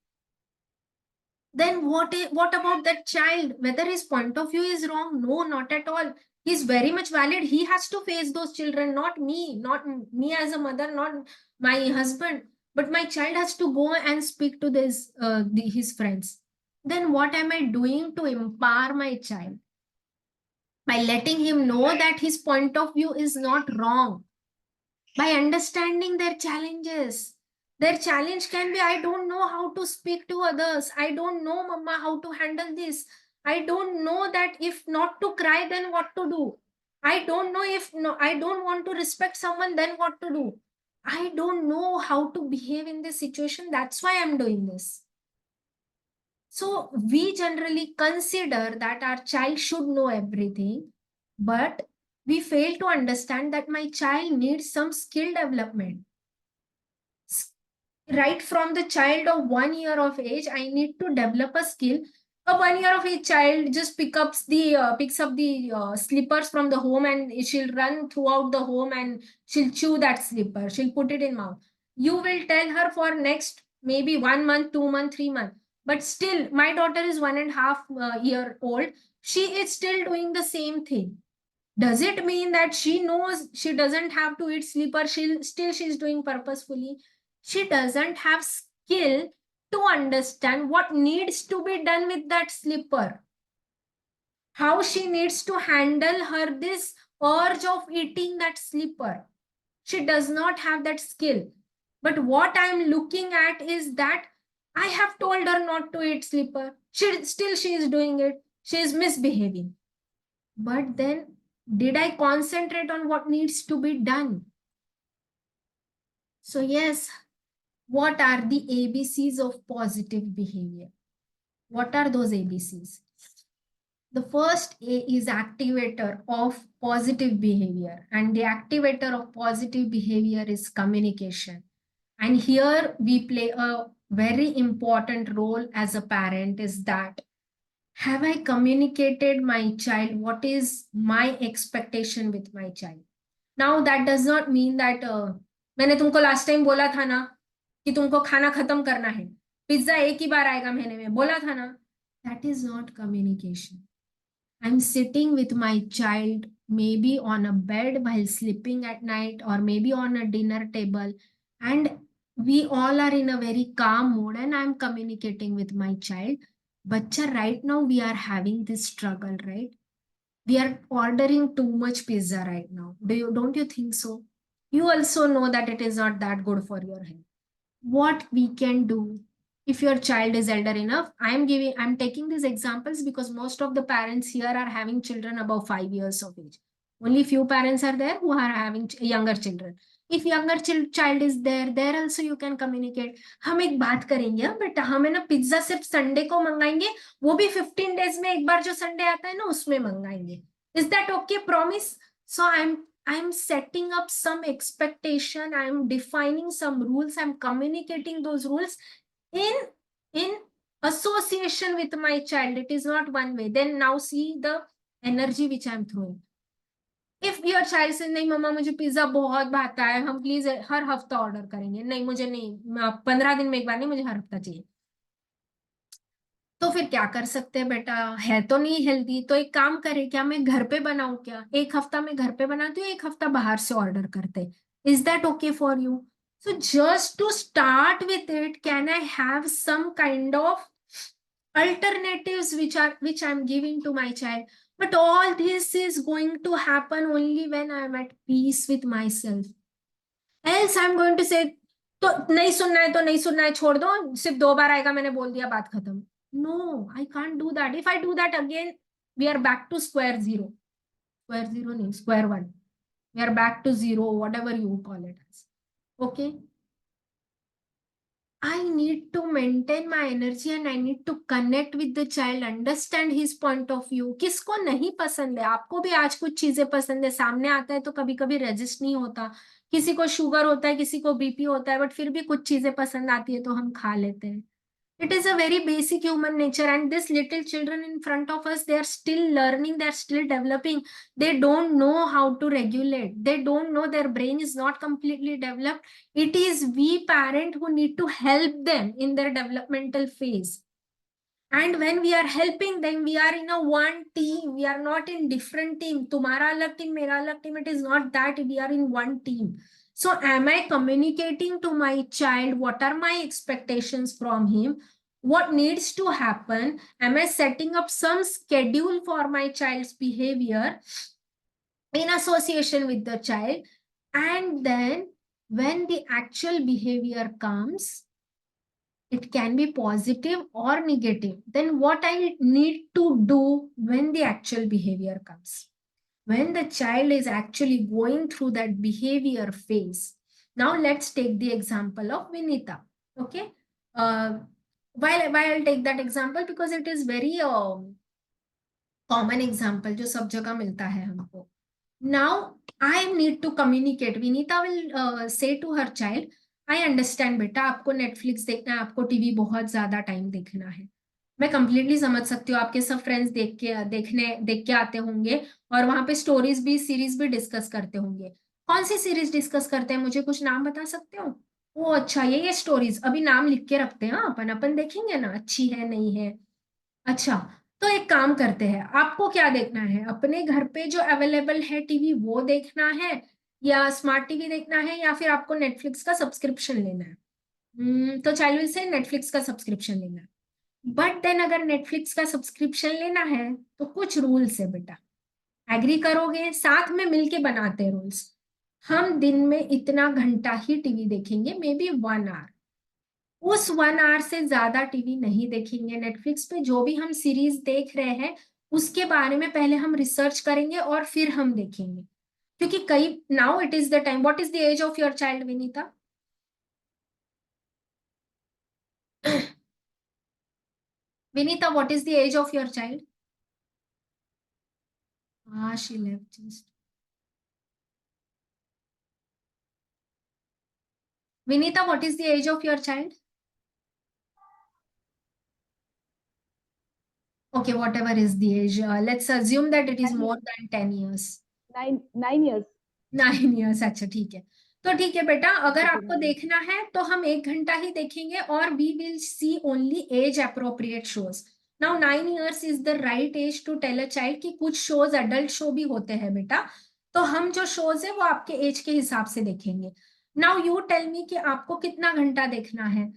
Then what about that child? Whether his point of view is wrong? No, not at all. He's very much valid. He has to face those children, not me as a mother, not my husband, but my child has to go and speak to his friends. Then what am I doing to empower my child? By letting him know that his point of view is not wrong. By understanding their challenges. Their challenge can be, I don't know how to speak to others. I don't know, Mama, how to handle this. I don't know that if not to cry, then what to do. I don't know if I don't want to respect someone, then what to do. I don't know how to behave in this situation. That's why I'm doing this. So we generally consider that our child should know everything, but we fail to understand that my child needs some skill development. Right from the child of 1 year of age, I need to develop a skill. A 1 year of age child just picks up the slippers from the home, and she'll run throughout the home and she'll chew that slipper. She'll put it in mouth. You will tell her for next maybe 1 month, 2 months, 3 months. But still, my daughter is 1.5 year old. She is still doing the same thing. Does it mean that she knows she doesn't have to eat slipper? She's doing purposefully. She doesn't have skill to understand what needs to be done with that slipper. How she needs to handle this urge of eating that slipper. She does not have that skill. But what I'm looking at is that I have told her not to eat slipper. She is doing it. She is misbehaving. But then, did I concentrate on what needs to be done? So yes, what are the ABCs of positive behavior? What are those ABCs? The first A is activator of positive behavior, and the activator of positive behavior is communication. And here we play a very important role as a parent, is that have I communicated my child what is my expectation with my child? Now that does not mean that मैंने तुमको last time बोला था ना कि तुमको खाना खत्म करना है, पिज्जा एक ही बार आएगा महीने में, बोला था ना. That is not communication. I'm sitting with my child maybe on a bed while sleeping at night, or maybe on a dinner table, and we all are in a very calm mood, and I'm communicating with my child. Bacha, right now we are having this struggle, right? We are ordering too much pizza right now. Don't you think so? You also know that it is not that good for your health. What we can do, if your child is elder enough, I'm taking these examples because most of the parents here are having children above 5 years of age. Only few parents are there who are having younger children. If younger child is there also you can communicate. हम एक बात करेंगे बेटा, हमें ना pizza सिर्फ Sunday को मंगाएंगे, वो भी 15 days में एक बार जो संडे आता है ना उसमें मंगाएंगे. Is that okay? Promise? So I'm setting up some expectation. I'm defining some rules. I'm communicating those rules in association with my child. It is not one way. Then now see the energy which I'm throwing. If your child says, नहीं मम्मा मुझे pizza बहुत भाता है, हम please हर हफ्ता order करेंगे, नहीं मुझे नहीं, 15 दिन में एक बार नहीं, मुझे हर हफ्ता चाहिए, तो फिर क्या कर सकते हैं बेटा? है तो नहीं हेल्दी, तो एक काम करे, क्या मैं घर पे बनाऊं? क्या एक हफ्ता में घर पे बनाती हूँ, एक हफ्ता बाहर से ऑर्डर करते. Is that okay for you? So just to start with it, can I have some kind of alternatives which I'm giving to my child? But all this is going to happen only when I'm at peace with myself. Else I'm going to say, तो नहीं सुनना है तो नहीं सुनना है, छोड़ दो, सिर्फ 2 बार आएगा, मैंने बोल दिया, बात खत्म। No, I can't do that. If I do that again, we are back to square zero, square zero नहीं, square one, we are back to zero, whatever you call it as. Okay, I need to maintain my energy and I need to connect with the child, understand his point of view. किसको नहीं पसंद है? आपको भी आज कुछ चीजें पसंद है, सामने आता है तो कभी कभी रेजिस्ट नहीं होता। किसी को शुगर होता है, किसी को बीपी होता है, बट फिर भी कुछ चीजें पसंद आती है तो हम खा लेते हैं। It is a very basic human nature, and these little children in front of us, they are still learning, they are still developing. They don't know how to regulate. They don't know, their brain is not completely developed. It is we parent who need to help them in their developmental phase. And when we are helping them, we are in a one team. We are not in different team. Tumhara alag team, mera alag team. It is not that. We are in one team. So am I communicating to my child? What are my expectations from him? What needs to happen? Am I setting up some schedule for my child's behavior in association with the child? And then when the actual behavior comes, it can be positive or negative. Then what I need to do when the actual behavior comes? When the child is actually going through that behavior phase. Now let's take the example of Vinita. Okay. Why I'll take that example? Because it is very common example जो सब जगह मिलता है हमको. Now I need to communicate. Vinita will say to her child, I understand बेटा, आपको Netflix देखना है, आपको टीवी बहुत ज्यादा टाइम देखना है. मैं कंप्लीटली समझ सकती हूँ, आपके सब फ्रेंड्स देख के आते होंगे और वहां पे स्टोरीज भी, सीरीज भी डिस्कस करते होंगे. कौन सी सीरीज डिस्कस करते हैं, मुझे कुछ नाम बता सकते हो? ओ अच्छा, ये स्टोरीज अभी नाम लिख के रखते हैं, अपन देखेंगे ना, अच्छी है नहीं है. अच्छा, तो एक काम करते हैं, आपको क्या देखना है? अपने घर पे जो अवेलेबल है टीवी वो देखना है, या स्मार्ट टीवी देखना है, या फिर आपको नेटफ्लिक्स का सब्सक्रिप्शन लेना है? तो चाइल्ड विल से नेटफ्लिक्स का सब्सक्रिप्शन लेना है. बट देन अगर नेटफ्लिक्स का सब्सक्रिप्शन लेना है तो कुछ रूल्स है बेटा, एग्री करोगे? साथ में मिलके बनाते हैं रूल्स. हम दिन में इतना घंटा ही टीवी देखेंगे, मे बी 1 आवर. उस 1 आवर से ज्यादा टीवी नहीं देखेंगे. नेटफ्लिक्स पे जो भी हम सीरीज देख रहे हैं उसके बारे में पहले हम रिसर्च करेंगे और फिर हम देखेंगे. क्योंकि कई, now it is the time. What is the age of your child, Vinita? Vinita, what is the age of your child? She left just. Vinita, what is the age of your child? Okay, whatever is the age. Let's assume that it is more than 10 years. 9 years. 9 years. अच्छा, ठीक है. तो ठीक है बेटा, अगर आपको देखना है तो हम 1 घंटा ही देखेंगे और we will see only age appropriate shows. Now 9 years is the right age to tell a child कि कुछ shows adult show भी होते हैं बेटा, तो हम जो shows है वो आपके एज के हिसाब से देखेंगे. Now you tell me कि आपको कितना घंटा देखना है.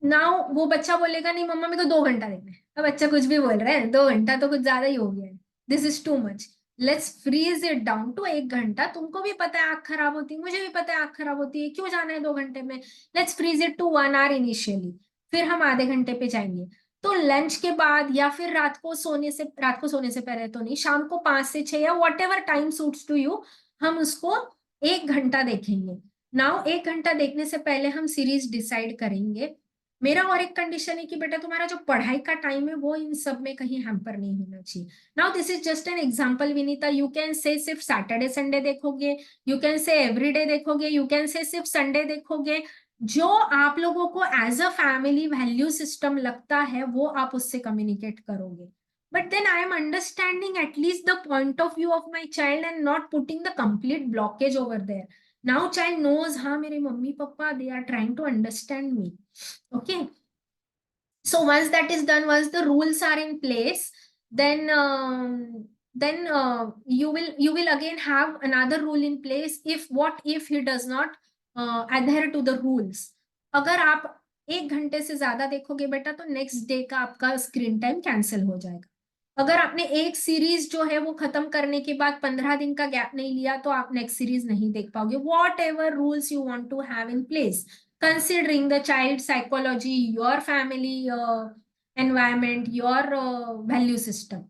नाउ वो बच्चा बोलेगा नहीं मम्मा मेरे को 2 घंटा देखना है. अब बच्चा कुछ भी बोल रहा है, 2 घंटा तो कुछ ज्यादा ही हो गया है. This is too much. Let's freeze it down to 1 घंटा. तुमको भी पता है आंख खराब होती है, मुझे भी पता है आंख खराब होती है, क्यों जाना है 2 घंटे में? Let's freeze it to 1 hour initially, फिर हम आधे घंटे पे जाएंगे. तो लंच के बाद या फिर रात को सोने से पहले तो नहीं, शाम को 5 से 6 या whatever time suits to you, हम उसको 1 घंटा देखेंगे. नाउ 1 घंटा देखने से पहले हम सीरीज डिसाइड करेंगे. मेरा और एक कंडीशन है कि बेटा तुम्हारा जो पढ़ाई का टाइम है वो इन सब में कहीं हैम्पर नहीं होना चाहिए. Now this is just an example Vinita. You can say सिर्फ सैटरडे संडे देखोगे, यू कैन से एवरीडे देखोगे, यू कैन से सिर्फ संडे देखोगे. जो आप लोगों को as a family value system लगता है वो आप उससे कम्युनिकेट करोगे. But then I am understanding at least the point of view of my child and not putting the complete blockage over there. Now child knows, हाँ मेरे mummy papa they are trying to understand me. Okay. So once that is done, once the rules are in place, then you will again have another rule in place. What if he does not adhere to the rules? अगर आप 1 घंटे से ज्यादा देखोगे बेटा तो next day का आपका स्क्रीन टाइम कैंसिल हो जाएगा. अगर आपने एक सीरीज जो है वो खत्म करने के बाद 15 दिन का गैप नहीं लिया तो आप नेक्स्ट सीरीज नहीं देख पाओगे. Whatever rules you want to have in place. considering the child psychology, your family environment, your value system.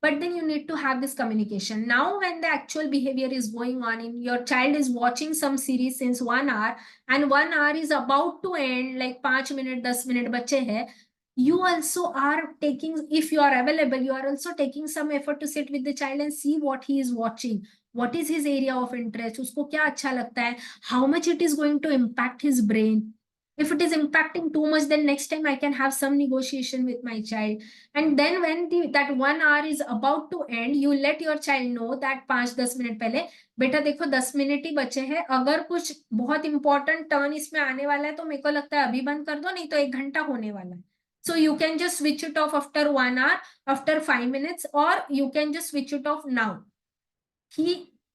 But then you need to have this communication. Now when the actual behavior is going on, in your child is watching some series since 1 hour, and 1 hour is about to end, like 5 minute 10 minute bache hai, you also are taking, if you are available, you are also taking some effort to sit with the child and see what he is watching, what is his area of interest, usko kya acha lagta hai, how much it is going to impact his brain. If it is impacting too much, then next time I can have some negotiation with my child. And then when that 1 hour is about to end, you let your child know that 5-10 minute पहले, बेटा देखो 10 minute ही बचे हैं, अगर कुछ बहुत important turn इसमें आने वाला है तो मेरे को लगता है अभी बंद कर दो, नहीं तो 1 घंटा होने वाला है. So you can just switch it off after 1 hour, after 5 minutes, or you can just switch it off now.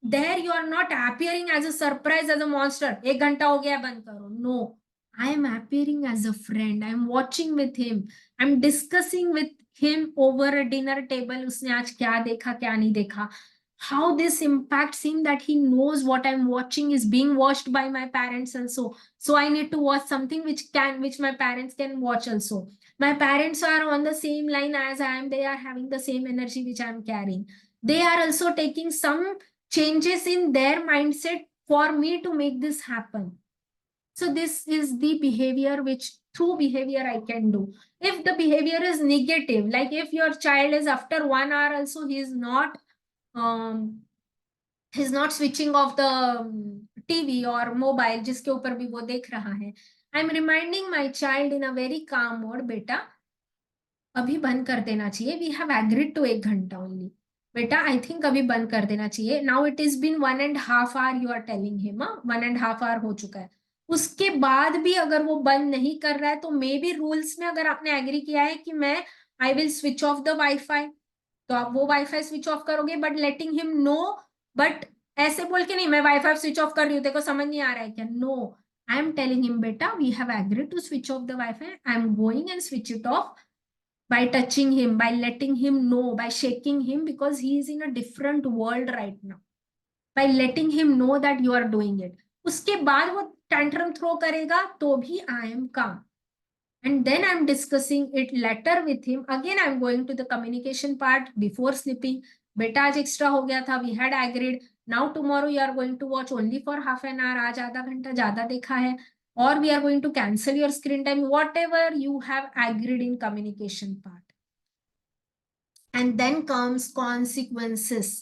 There you are not appearing as a surprise, as a monster. 1 घंटा हो गया, बंद करो. No, I am appearing as a friend. I am watching with him. I am discussing with him over a dinner table. उसने आज क्या देखा, क्या नहीं देखा. How this impacts him, that he knows what I'm watching is being watched by my parents also. So I need to watch something which my parents can watch also. My parents are on the same line as I am. They are having the same energy which I am carrying. They are also taking some changes in their mindset for me to make this happen. So this is the behavior which, through behavior, I can do. If the behavior is negative, like if your child is after 1 hour also, he is not switching off the TV or mobile, जिसके ऊपर भी वो देख रहा है, I am reminding my child in a very calm mode, बेटा अभी बंद कर देना चाहिए. We have agreed to 1 घंटा only. बेटा आई थिंक अभी बंद कर देना चाहिए. Now it is been 1.5 hour you are telling him. 1.5 hour हो चुका है. उसके बाद भी अगर वो बंद नहीं कर रहा है तो मे बी रूल्स में अगर आपने एग्री किया है कि मैं I will switch off the wifi, तो आप वो वाईफाई स्विच ऑफ करोगे, but letting him know. But ऐसे बोल के नहीं, मैं वाईफाई स्विच ऑफ कर रही हूँ, तेरे को समझ नहीं आ रहा है क्या. No, I am telling him, बेटा we have agreed to switch off the wifi, I am going and switch it off. By touching him, by letting him know, by shaking him, because he is in a different world right now. By letting him know that you are doing it. उसके बाद वो tantrum throw करेगा तो भी I am calm. And then I am discussing it later with him. Again I am going to the communication part before sleeping. बेटा आज extra हो गया था, we had agreed. Now tomorrow you are going to watch only for half an hour. आज आधा घंटा ज्यादा देखा है. Or we are going to cancel your screen time, whatever you have agreed in communication part. And then comes consequences.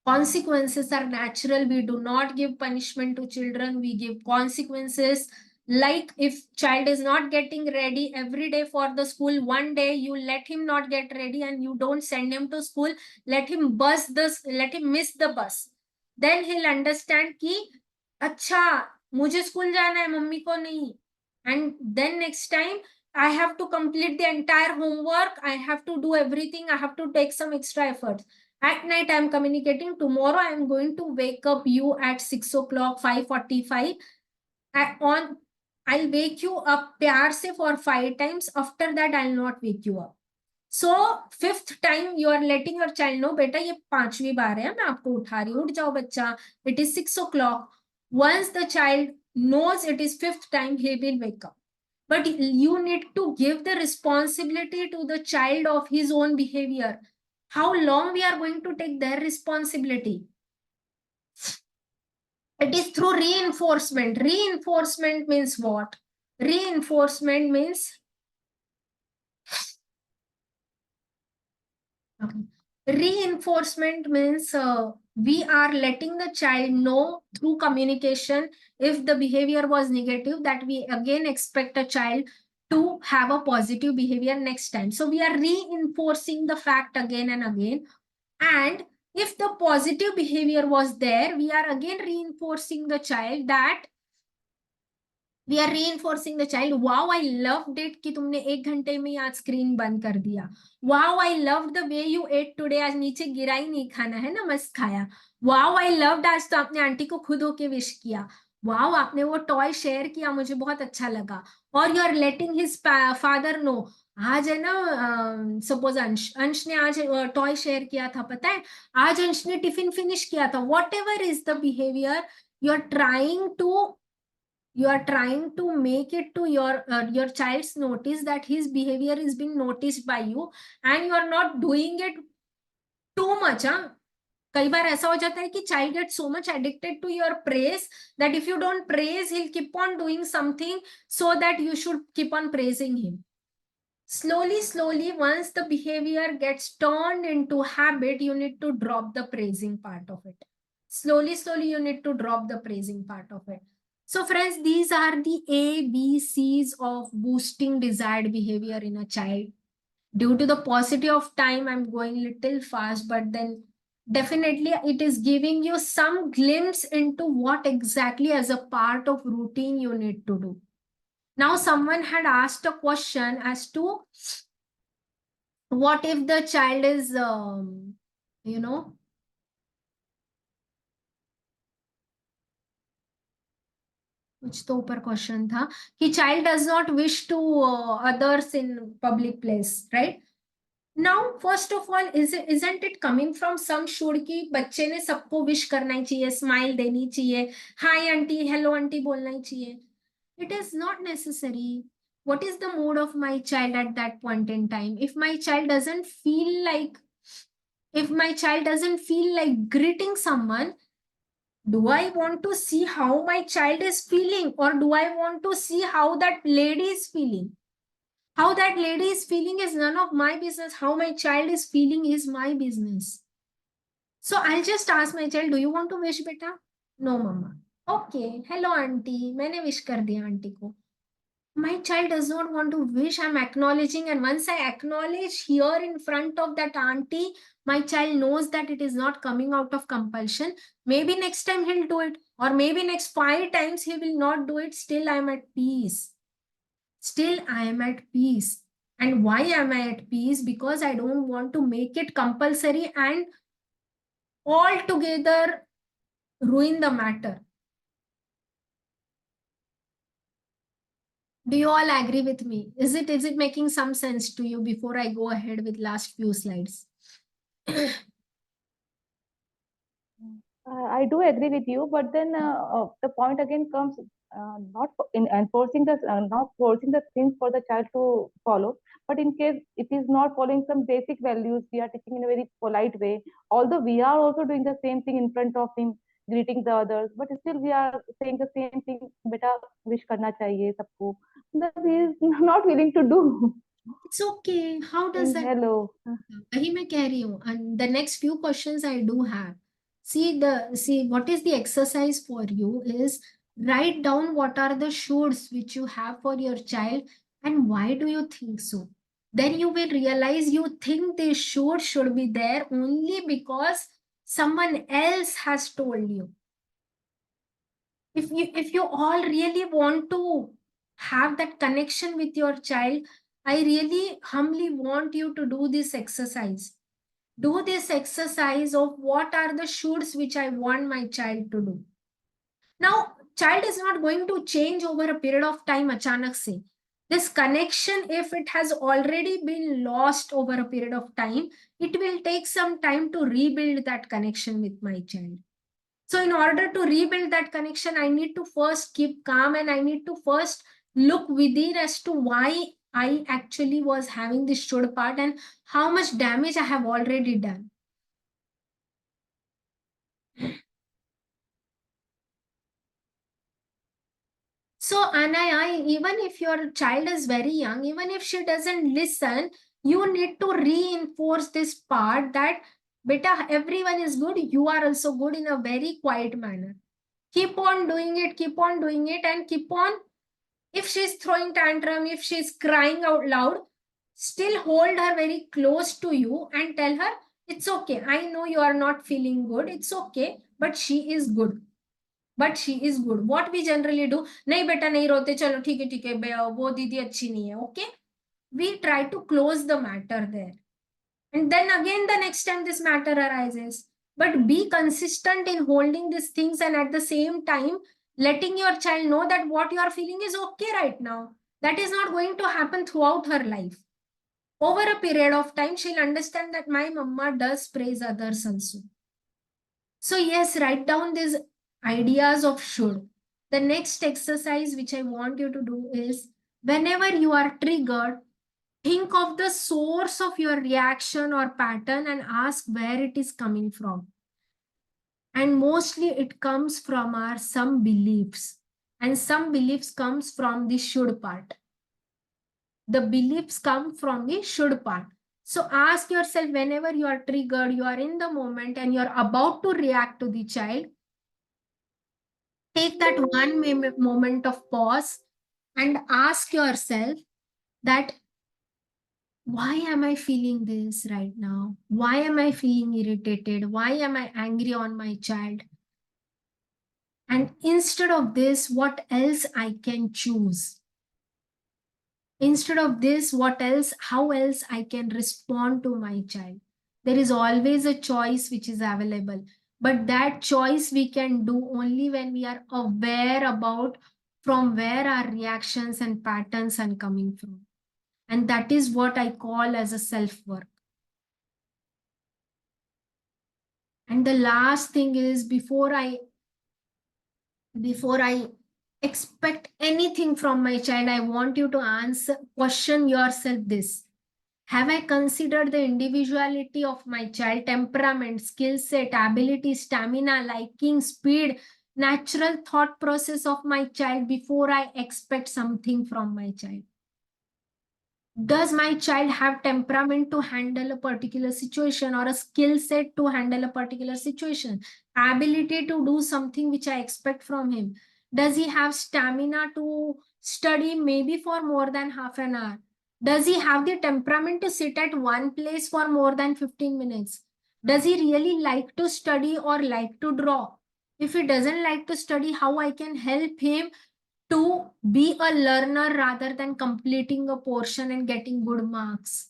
Consequences are natural. We do not give punishment to children. We give consequences. Like if child is not getting ready every day for the school, one day you let him not get ready and you don't send him to school, let him miss the bus. Then he'll understand कि अच्छा मुझे school जाना है, mummy को नहीं. And then next time I have to complete the entire homework. I have to do everything. I have to take some extra efforts. At night, I am communicating. Tomorrow, I am going to wake up you at 6 o'clock, 5:45. I'll wake you up प्यार से for 5 times. After that, I'll not wake you up. So 5th time, you are letting your child know, बेटा ये 5वीं बार है, मैं आपको उठा रही हूँ, उठ जाओ बच्चा. It is 6 o'clock. Once the child knows it is 5th time, he will wake up. But you need to give the responsibility to the child of his own behavior. How long we are going to take their responsibility? It is through reinforcement. Reinforcement means what? Reinforcement means reinforcement means we are letting the child know through communication, if the behavior was negative, that we again expect a child to have a positive behavior next time. So we are reinforcing the fact again and again. And if the positive behavior was there, we are again reinforcing the child that we are reinforcing the child. Wow, I loved it कि तुमने 1 घंटे में आज screen बंद कर दिया. Wow, I loved the way you ate today. आज नीचे गिरा ही नहीं खाना है ना, मस्त खाया. Wow, I loved, आज तो आपने आंटी को खुद होके विश किया. Wow, आपने वो टॉय शेयर किया, मुझे बहुत अच्छा लगा. Or you are letting his father know. आज है ना, सपोज अंश ने आज टॉय शेयर किया था, पता है आज अंश ने टिफिन फिनिश किया था. Whatever is the behavior, you are trying to You are trying to make it to your child's notice that his behavior is being noticed by you, and you are not doing it too much. कई बार ऐसा हो जाता है कि child gets so much addicted to your praise that if you don't praise, he'll keep on doing something so that you should keep on praising him. Slowly, once the behavior gets turned into habit, you need to drop the praising part of it. Slowly, you need to drop the praising part of it. So friends, these are the ABCs of boosting desired behavior in a child. Due to the paucity of time, I'm going little fast, but then definitely it is giving you some glimpse into what exactly as a part of routine you need to do. Now, someone had asked a question as to what if the child is, कुछ तो ऊपर question था कि child does not wish to others in public place, right? Now, first of all, isn't it coming from some should कि बच्चे ने सबको wish करना ही चाहिए, smile देनी चाहिए, hi auntie, hello auntie बोलना ही चाहिए? It is not necessary. What is the mood of my child at that point in time? If my child doesn't feel like greeting someone, do I want to see how my child is feeling, or do I want to see how that lady is feeling? How that lady is feeling is none of my business. How my child is feeling is my business. So I'll just ask my child, do you want to wish beta? No, mama. Okay, hello auntie. मैंने wish कर दिया auntie को. My child does not want to wish, I'm acknowledging, and once I acknowledge here in front of that auntie, my child knows that it is not coming out of compulsion. Maybe next time he'll do it, or maybe next 5 times he will not do it. Still I am at peace. Still I am at peace. And why am I at peace? Because I don't want to make it compulsory and altogether ruin the matter. Do you all agree with me? Is it making some sense to you before I go ahead with last few slides? I do agree with you, but then the point again comes not in enforcing not forcing the things for the child to follow, but in case it is not following some basic values, we are teaching in a very polite way. Although we are also doing the same thing in front of him, greeting the others, but still we are saying the same thing. Beta wish karna chahiye sabko. That he is not willing to do. It's okay. How does that? Hello. वही मैं कह रही हूँ. And the next few questions I do have. See what is the exercise for you is write down what are the shoulds which you have for your child and why do you think so. Then you will realize you think they should be there only because someone else has told you. If you all really want to have that connection with your child, I really humbly want you to do this exercise. Do this exercise of what are the shoulds which I want my child to do. Now, child is not going to change over a period of time achanak se. This connection, if it has already been lost over a period of time, it will take some time to rebuild that connection with my child. So in order to rebuild that connection, I need to first keep calm and I need to first look within as to why I actually was having this should part and how much damage I have already done. So Anaya, even if your child is very young, even if she doesn't listen, you need to reinforce this part that beta, everyone is good, you are also good in a very quiet manner. Keep on doing it and keep on. If she's throwing tantrum, if she's crying out loud, still hold her very close to you and tell her, it's okay. I know you are not feeling good. It's okay, but she is good. But she is good. What we generally do, nahi beta nahi rote, chalo theek hai, wo didi achhi nahi hai, okay? We try to close the matter there. And then again, the next time this matter arises. But be consistent in holding these things and at the same time, letting your child know that what you are feeling is okay right now. That is not going to happen throughout her life. Over a period of time, she'll understand that my mama does praise others also. So yes, write down these ideas of should. The next exercise which I want you to do is, whenever you are triggered, think of the source of your reaction or pattern and ask where it is coming from. And mostly it comes from our some beliefs, and some beliefs comes from the should part. The beliefs come from the should part. So ask yourself, whenever you are triggered, you are in the moment and you're about to react to the child, take that one moment of pause and ask yourself that, why am I feeling this right now? Why am I feeling irritated? Why am I angry on my child? And instead of this, what else I can choose? Instead of this, what else, how else I can respond to my child? There is always a choice which is available, but that choice we can do only when we are aware about from where our reactions and patterns are coming from. And that is what I call as a self-work. And the last thing is, before I expect anything from my child, I want you to question yourself this. Have I considered the individuality of my child, temperament, skill set, ability, stamina, liking, speed, natural thought process of my child before I expect something from my child? Does my child have temperament to handle a particular situation, or a skill set to handle a particular situation? Ability to do something which I expect from him? Does he have stamina to study maybe for more than half an hour? Does he have the temperament to sit at one place for more than 15 minutes? Does he really like to study or like to draw? If he doesn't like to study, how I can help him to be a learner rather than completing a portion and getting good marks?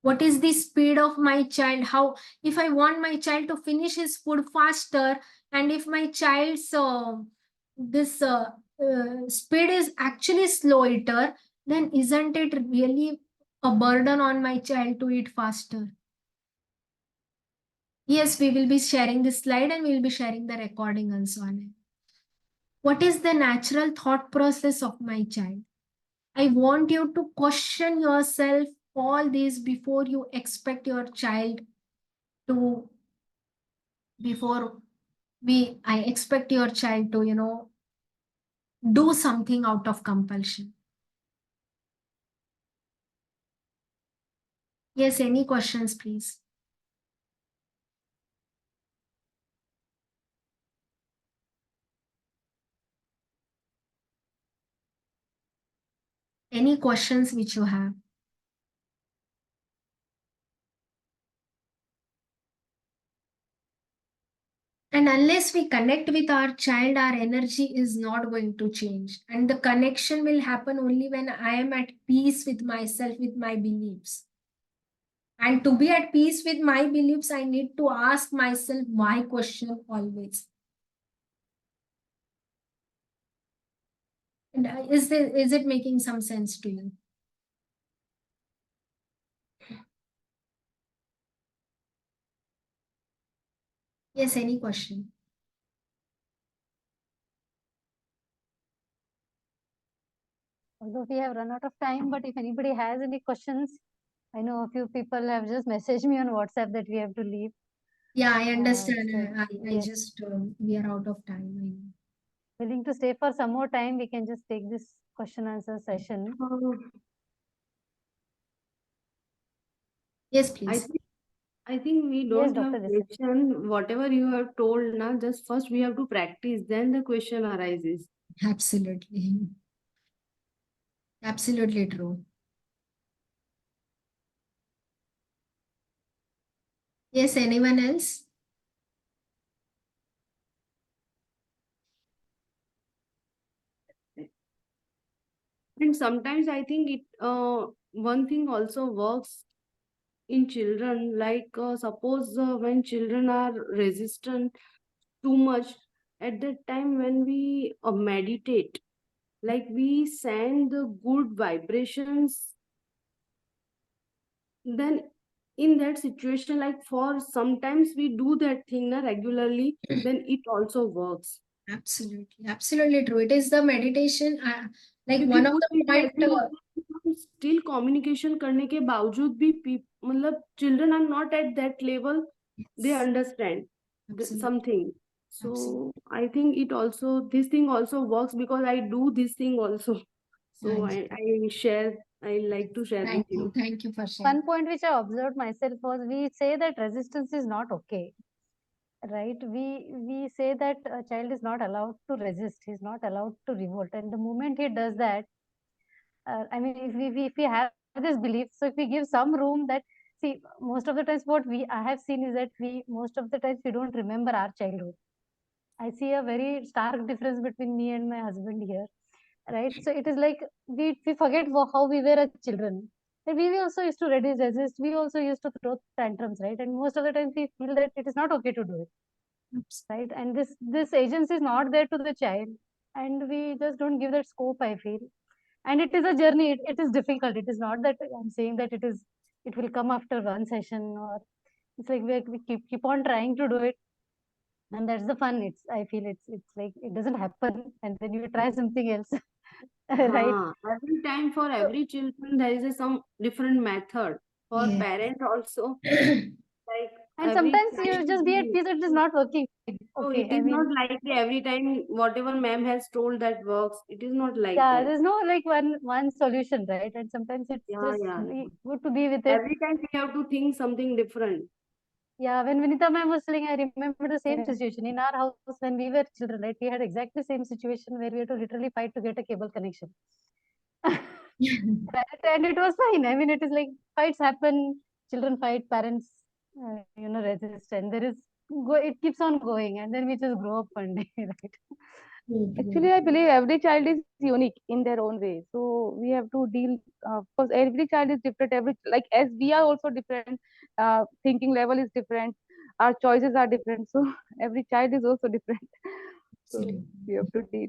What is the speed of my child? How, if I want my child to finish his food faster, and if my child's this speed is actually slower, then isn't it really a burden on my child to eat faster? Yes, we will be sharing this slide and we will be sharing the recording also on it. What is the natural thought process of my child? I want you to question yourself all these before you expect your child to, I expect your child to, do something out of compulsion. Yes, any questions, please? Any questions which you have? And unless we connect with our child, our energy is not going to change. And the connection will happen only when I am at peace with myself, with my beliefs. And to be at peace with my beliefs, I need to ask myself why question always. And is it making some sense to you? Yes, any question? Although we have run out of time, but if anybody has any questions, I know a few people have just messaged me on WhatsApp that we have to leave. Yeah, I understand. So, I yes. just, we are out of time. Willing to stay for some more time, we can just take this question answer session. Yes, please. I think we Yes, don't have Dr. Desai. question. Whatever you have told now, just first we have to practice, then the question arises. Absolutely. Absolutely true. Yes, anyone else? And sometimes I think one thing also works in children, like suppose when children are resistant too much, at that time when we meditate, like we send the good vibrations, then in that situation, like for sometimes we do that thing regularly, then it also works. Absolutely, absolutely true. It is the meditation. Like one of the point. Still communication करने के बावजूद भी मतलब children are not at that level. They understand something. So Absolutely. I think this thing also works because I do this thing also. So I like to share with you. Thank you for sharing. One point which I observed myself was, we say that resistance is not okay, right? We say that a child is not allowed to resist, he's not allowed to revolt, and the moment he does that, I mean, if we have this belief, so if we give some room, that, see, most of the times what I have seen is that most of the times we don't remember our childhood. I see a very stark difference between me and my husband here, right? So it is like we forget how we were as children. And we also used to resist. We also used to throw tantrums, right? And most of the times we feel that it is not okay to do it, right? And this agency is not there to the child, and we just don't give that scope, I feel. And it is a journey. It is difficult. It is not that I'm saying that it will come after one session, or it's like we keep on trying to do it, and that's the fun. I feel it's like it doesn't happen, and then you try something else. Right? Every time for every children there is some different method for parent also. Like and sometimes you just be at peace. It is not working. So Okay, it is not like every time whatever ma'am has told that works. It is not like that. There's no like one solution, right? And sometimes it's just good to be with it. Every time we have to think something different. Yeah, when Vinita ma'am was telling, I remember the same situation in our house when we were children, right? We had exactly the same situation where we had to literally fight to get a cable connection. Right? And it was fine. I mean, it is like fights happen, children fight, parents, resist, and it keeps on going, and then we just grow up one day, right? Actually, I believe every child is unique in their own way. So we have to deal, because every child is different. Like as we are also different, thinking level is different, our choices are different. So every child is also different. So we have to deal.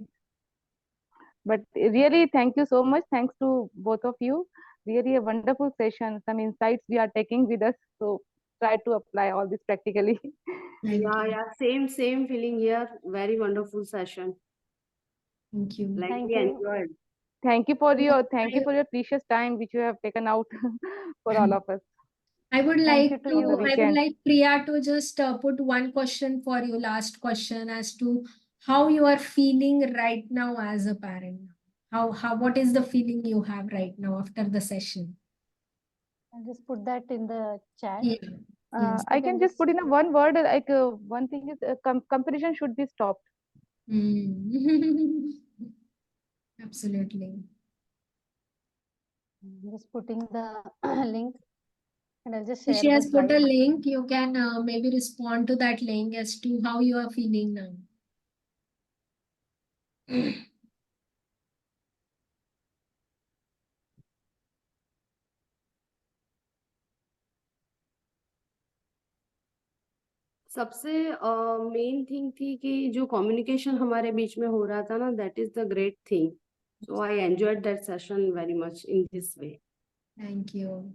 But really, thank you so much. Thanks to both of you. Really a wonderful session. Some insights we are taking with us. So try to apply all this practically. Yeah. Same feeling here. Very wonderful session. Thank you. Like we enjoyed. Thank you for your precious time which you have taken out for all of us. I would like Priya to just put one question for you, last question, as to how you are feeling right now as a parent. What is the feeling you have right now after the session? I'll just put that in the chat. Yes. I can just put in a one word, like one thing is comparison should be stopped. Absolutely. I'm just putting the link, and I'll just share. She has put a link. You can maybe respond to that link as to how you are feeling now. सबसे main thing थी कि जो communication हमारे बीच में हो रहा था ना, that is the great thing. So I enjoyed that session very much in this way. Thank you.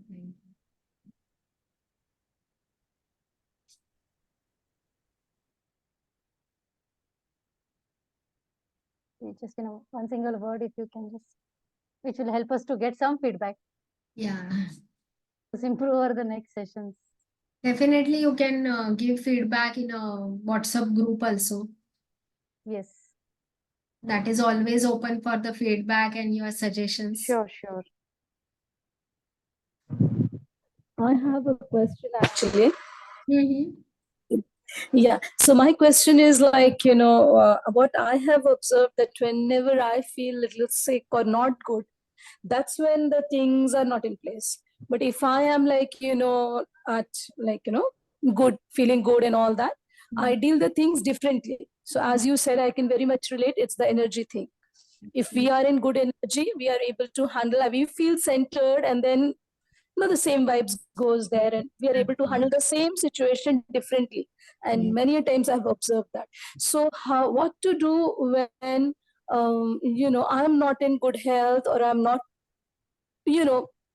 Just one single word, if you can just, which will help us to get some feedback. Yeah. To improve over the next sessions. Definitely, you can give feedback in a WhatsApp group also. Yes. That is always open for the feedback and your suggestions. Sure. I have a question actually. Yeah. So my question is like, what I have observed that whenever I feel a little sick or not good, that's when the things are not in place. But if I am like, good, feeling good and all that, I deal the things differently. So as you said, I can very much relate. It's the energy thing. If we are in good energy, we are able to handle, we feel centered, and then the same vibes goes there, and we are able to handle the same situation differently. And many times I've observed that. So what to do when I'm not in good health, or I'm not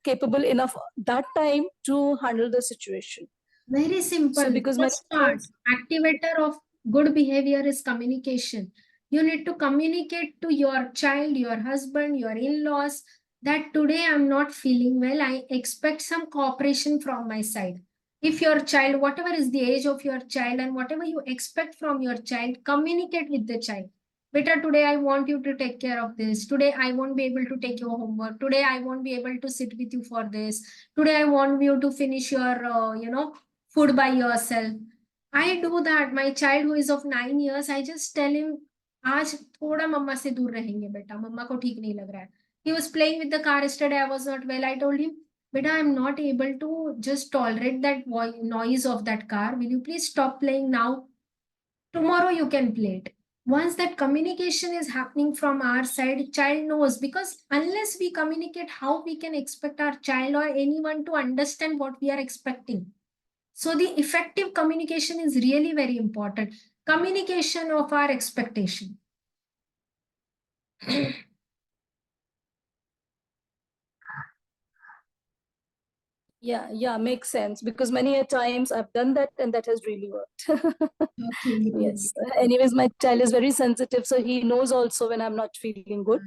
capable enough that time to handle the situation? Very simple. So because First part, activator of good behavior is communication. You need to communicate to your child, your husband, your in-laws that today I'm not feeling well. I expect some cooperation from my side. If your child, whatever is the age of your child and whatever you expect from your child, communicate with the child. Beta, today I want you to take care of this. Today I won't be able to take your homework. Today I won't be able to sit with you for this. Today I want you to finish your, food by yourself. I do that. My child who is of 9 years, I just tell him, आज थोड़ा मम्मा से दूर रहेंगे बेटा, मम्मा को ठीक नहीं लग रहा है. He was playing with the car yesterday. I was not well. I told him, beta, I'm not able to just tolerate that noise of that car. Will you please stop playing now? Tomorrow you can play it. Once that communication is happening from our side, child knows, because unless we communicate, how we can expect our child or anyone to understand what we are expecting? So the effective communication is really very important. Communication of our expectation. Yeah, makes sense, because many a times I've done that and that has really worked. Okay. Yes. Anyways, my child is very sensitive, so he knows also when I'm not feeling good.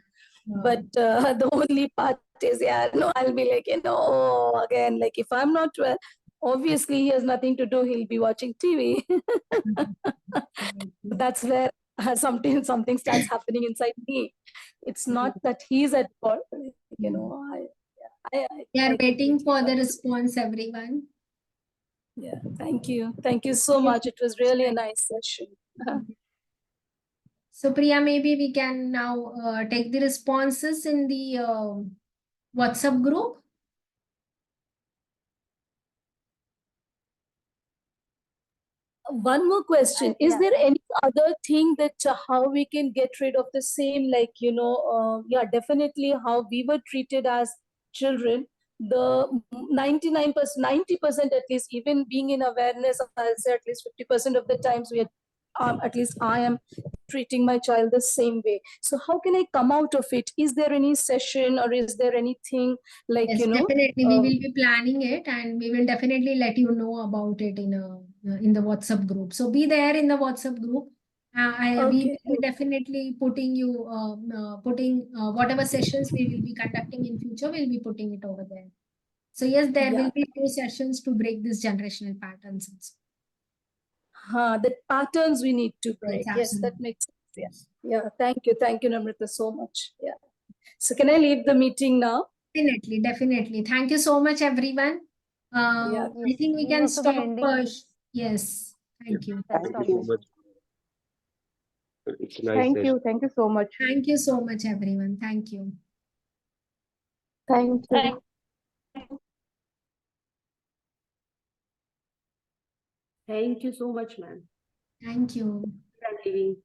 But the only part is, I'll be like, again, like if I'm not well, obviously he has nothing to do. He'll be watching TV. That's where something starts happening inside me. It's not that he's at fault, We are I waiting completely for the got it. response, everyone. Yeah, thank you. Thank you so much. It was really a nice session. So Priya, maybe we can now take the responses in the WhatsApp group. One more question. Is there any other thing that how we can get rid of the same, like, definitely how we were treated as children, the 99%, 90% at least, even being in awareness, I'll say at least 50% of the times we are, at least I am treating my child the same way. So how can I come out of it? Is there any session or is there anything like, Yes, definitely. We will be planning it and we will definitely let you know about it in the WhatsApp group. So be there in the WhatsApp group. We Okay. will be definitely putting whatever sessions we will be conducting in future, we'll be putting it over there. So yes, there will be few sessions to break these generational patterns. The patterns we need to break. Yes, that absolutely. makes sense. Yes. Yeah. Thank you, Namrata, so much. Yeah. So can I leave the meeting now? Definitely. Thank you so much, everyone. Yeah. I think we We can also be stop. ending. Yes. Thank you. That's Thank you so much. It's a nice Thank session. you. Thank you so much. Thank you so much, everyone. Thank you. Thank you. Thank you so much, ma'am. Thank you. For leaving.